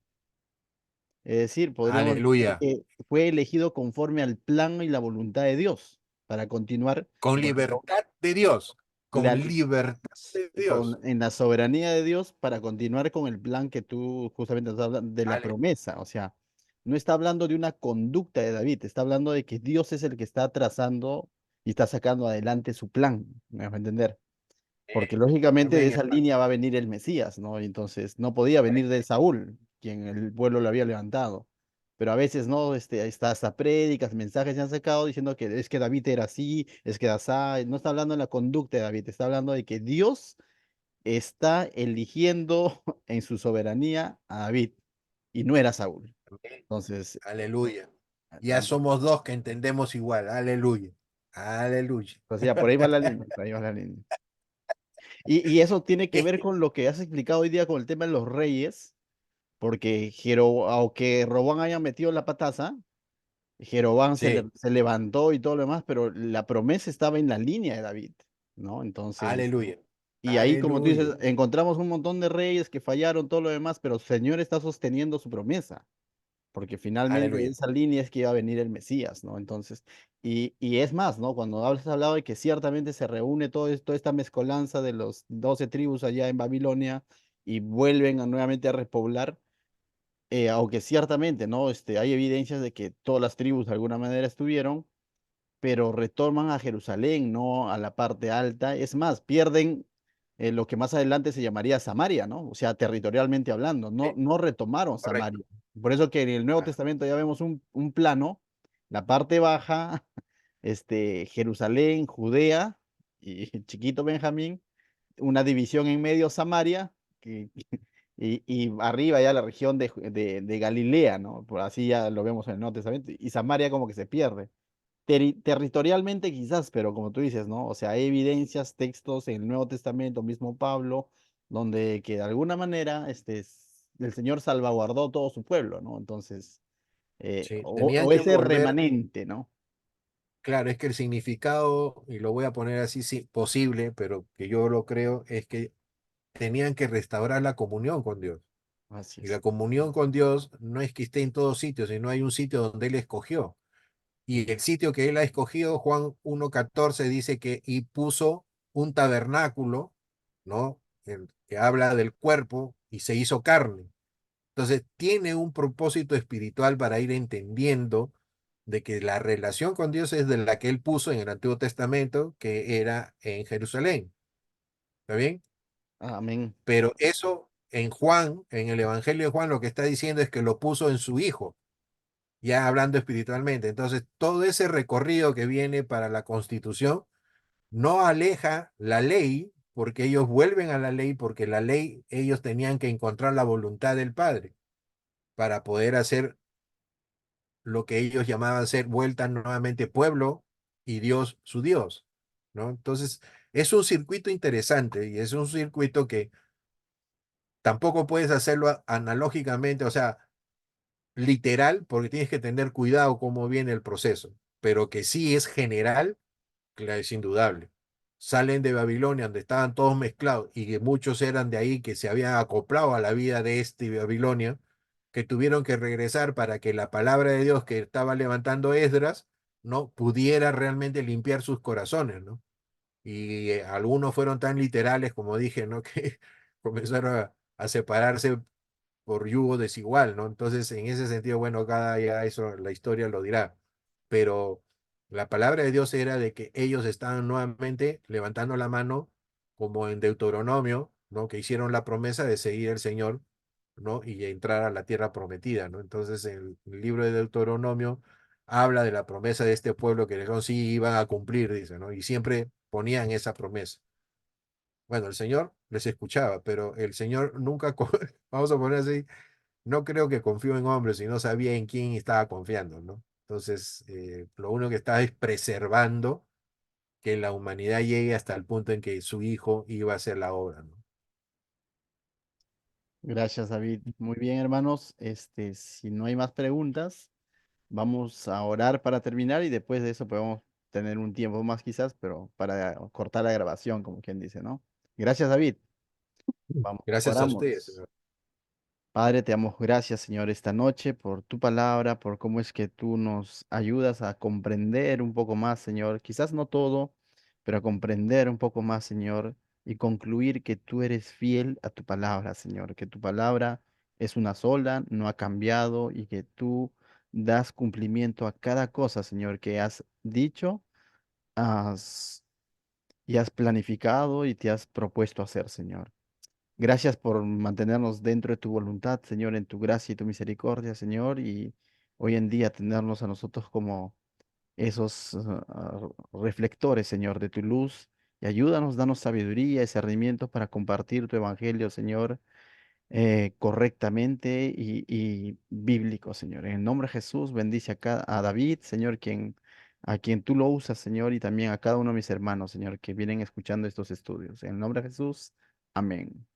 S3: Es decir, podríamos decir
S1: Aleluya.
S3: que fue elegido conforme al plan y la voluntad de Dios para continuar
S1: Con
S3: con,
S1: libertad de Dios. Con
S3: la-
S1: libertad de Dios.
S3: en la soberanía de Dios para continuar con el plan que tú justamente estás hablando de la
S1: Ale-
S3: promesa. O sea, no está hablando de una conducta de David, está hablando de que Dios es el que está trazando y está sacando adelante su plan. ¿Me vas a entender? Porque lógicamente de
S1: Amén,
S3: esa
S1: hermano.
S3: línea va a venir el Mesías, ¿no? Y entonces no podía venir de Saúl, quien el pueblo lo había levantado. Pero a veces, ¿no? Ahí está hasta prédicas, mensajes se han sacado diciendo que es que David era así, es que Asá, no está hablando de la conducta de David, está hablando de que Dios está eligiendo en su soberanía a David y no era Saúl.
S1: Amén.
S3: Entonces,
S1: Aleluya. Ya
S3: tanto,
S1: somos dos que entendemos igual. Aleluya. Aleluya.
S3: pues ya, por ahí va la línea, por ahí va la línea. Y eso tiene que
S1: Es
S3: ver
S1: que,
S3: con lo que has explicado hoy día con el tema de los reyes, porque aunque Robán haya metido la pataza, Jeroboam
S1: sí,
S3: se levantó y todo lo demás, pero la promesa estaba en la línea de David, ¿no? Entonces,
S1: aleluya.
S3: y ahí, como tú
S1: Aleluya.
S3: dices, encontramos un montón de reyes que fallaron, todo lo demás, pero el Señor está sosteniendo su promesa. porque finalmente de
S1: Aleluya.
S3: esa línea es que iba a venir el Mesías, ¿no? Entonces, y es más, ¿no? Cuando has hablado de que ciertamente se reúne toda esta mezcolanza de los 12 tribus allá en Babilonia y vuelven nuevamente a repoblar, aunque ciertamente, ¿no? Hay evidencias de que todas las tribus de alguna manera estuvieron, pero retoman a Jerusalén, ¿no? A la parte alta. Es más, pierden lo que más adelante se llamaría Samaria, ¿no? O sea, territorialmente hablando,
S1: Sí,
S3: no retomaron
S1: correcto.
S3: Samaria. Por eso que en el Nuevo
S1: Ah,
S3: Testamento ya vemos un plano, la parte baja, Jerusalén, Judea y chiquito Benjamín, una división en medio Samaria, y arriba ya la región de Galilea, ¿no? Por así ya lo vemos en el Nuevo Testamento, y Samaria como que se pierde territorialmente quizás, pero como tú dices, ¿no? O sea, hay evidencias, textos en el Nuevo Testamento, mismo Pablo, donde que de alguna manera el Señor salvaguardó todo su pueblo, ¿no? Entonces,
S1: sí, tenían
S3: o
S1: que
S3: ese
S1: volver.
S3: remanente, ¿no?
S1: Claro, es que el significado, y lo voy a poner así, sí, posible, pero que yo lo creo, es que tenían que restaurar la comunión con Dios.
S3: Así
S1: Y la
S3: es.
S1: comunión con Dios no es que esté en todos sitios, sino hay un sitio donde Él escogió. Y el sitio que Él ha escogido, Juan 1:14 dice que y puso un tabernáculo, ¿no? Que habla del cuerpo y se hizo carne. Entonces, tiene un propósito espiritual para ir entendiendo de que la relación con Dios es de la que Él puso en el Antiguo Testamento, que era en Jerusalén. ¿Está bien?
S3: Amén.
S1: Pero eso en Juan, en el Evangelio de Juan, lo que está diciendo es que lo puso en su Hijo, ya hablando espiritualmente. Entonces, todo ese recorrido que viene para la Constitución no aleja la ley, porque ellos vuelven a la ley, porque la ley, ellos tenían que encontrar la voluntad del Padre para poder hacer lo que ellos llamaban ser vuelta nuevamente pueblo y Dios su Dios, ¿no? Entonces, es un circuito interesante y es un circuito que tampoco puedes hacerlo analógicamente, o sea, literal, porque tienes que tener cuidado cómo viene el proceso, pero que sí es general, claro, es indudable. Salen de Babilonia, donde estaban todos mezclados, y que muchos eran de ahí que se habían acoplado a la vida de Babilonia, que tuvieron que regresar para que la palabra de Dios que estaba levantando Esdras, ¿no? Pudiera realmente limpiar sus corazones, ¿no? Y algunos fueron tan literales, como dije, ¿no? Que comenzaron a separarse por yugo desigual, ¿no? Entonces, en ese sentido, bueno, cada ya eso, la historia lo dirá, pero la palabra de Dios era de que ellos estaban nuevamente levantando la mano, como en Deuteronomio, ¿no? Que hicieron la promesa de seguir al Señor, ¿no? Y entrar a la tierra prometida, ¿no? Entonces, el libro de Deuteronomio habla de la promesa de este pueblo que dijeron sí iban a cumplir, dice, ¿no? Y siempre ponían esa promesa. Bueno, el Señor les escuchaba, pero el Señor nunca, vamos a poner así, no creo que confió en hombres y no sabía en quién estaba confiando, ¿no? Entonces, lo único que estaba es preservando que la humanidad llegue hasta el punto en que su hijo iba a hacer la obra, ¿no?
S3: Gracias, David. Muy bien, hermanos. Si no hay más preguntas, vamos a orar para terminar y después de eso podemos tener un tiempo más quizás, pero para cortar la grabación, como quien dice, ¿no? Gracias, David. Vamos,
S1: Gracias a ustedes,
S3: oramos.
S1: señor.
S3: Padre, te damos gracias, Señor, esta noche por tu palabra, por cómo es que tú nos ayudas a comprender un poco más, Señor. Quizás no todo, pero a comprender un poco más, Señor, y concluir que tú eres fiel a tu palabra, Señor, que tu palabra es una sola, no ha cambiado y que tú das cumplimiento a cada cosa, Señor, que has dicho has, y has planificado y te has propuesto hacer, Señor. Gracias por mantenernos dentro de tu voluntad, Señor, en tu gracia y tu misericordia, Señor, y hoy en día tenernos a nosotros como esos reflectores, Señor, de tu luz. Y ayúdanos, danos sabiduría y discernimiento para compartir tu evangelio, Señor, correctamente y bíblico, Señor. En el nombre de Jesús, bendice a David, Señor, a quien tú lo usas, Señor, y también a cada uno de mis hermanos, Señor, que vienen escuchando estos estudios. En el nombre de Jesús, amén.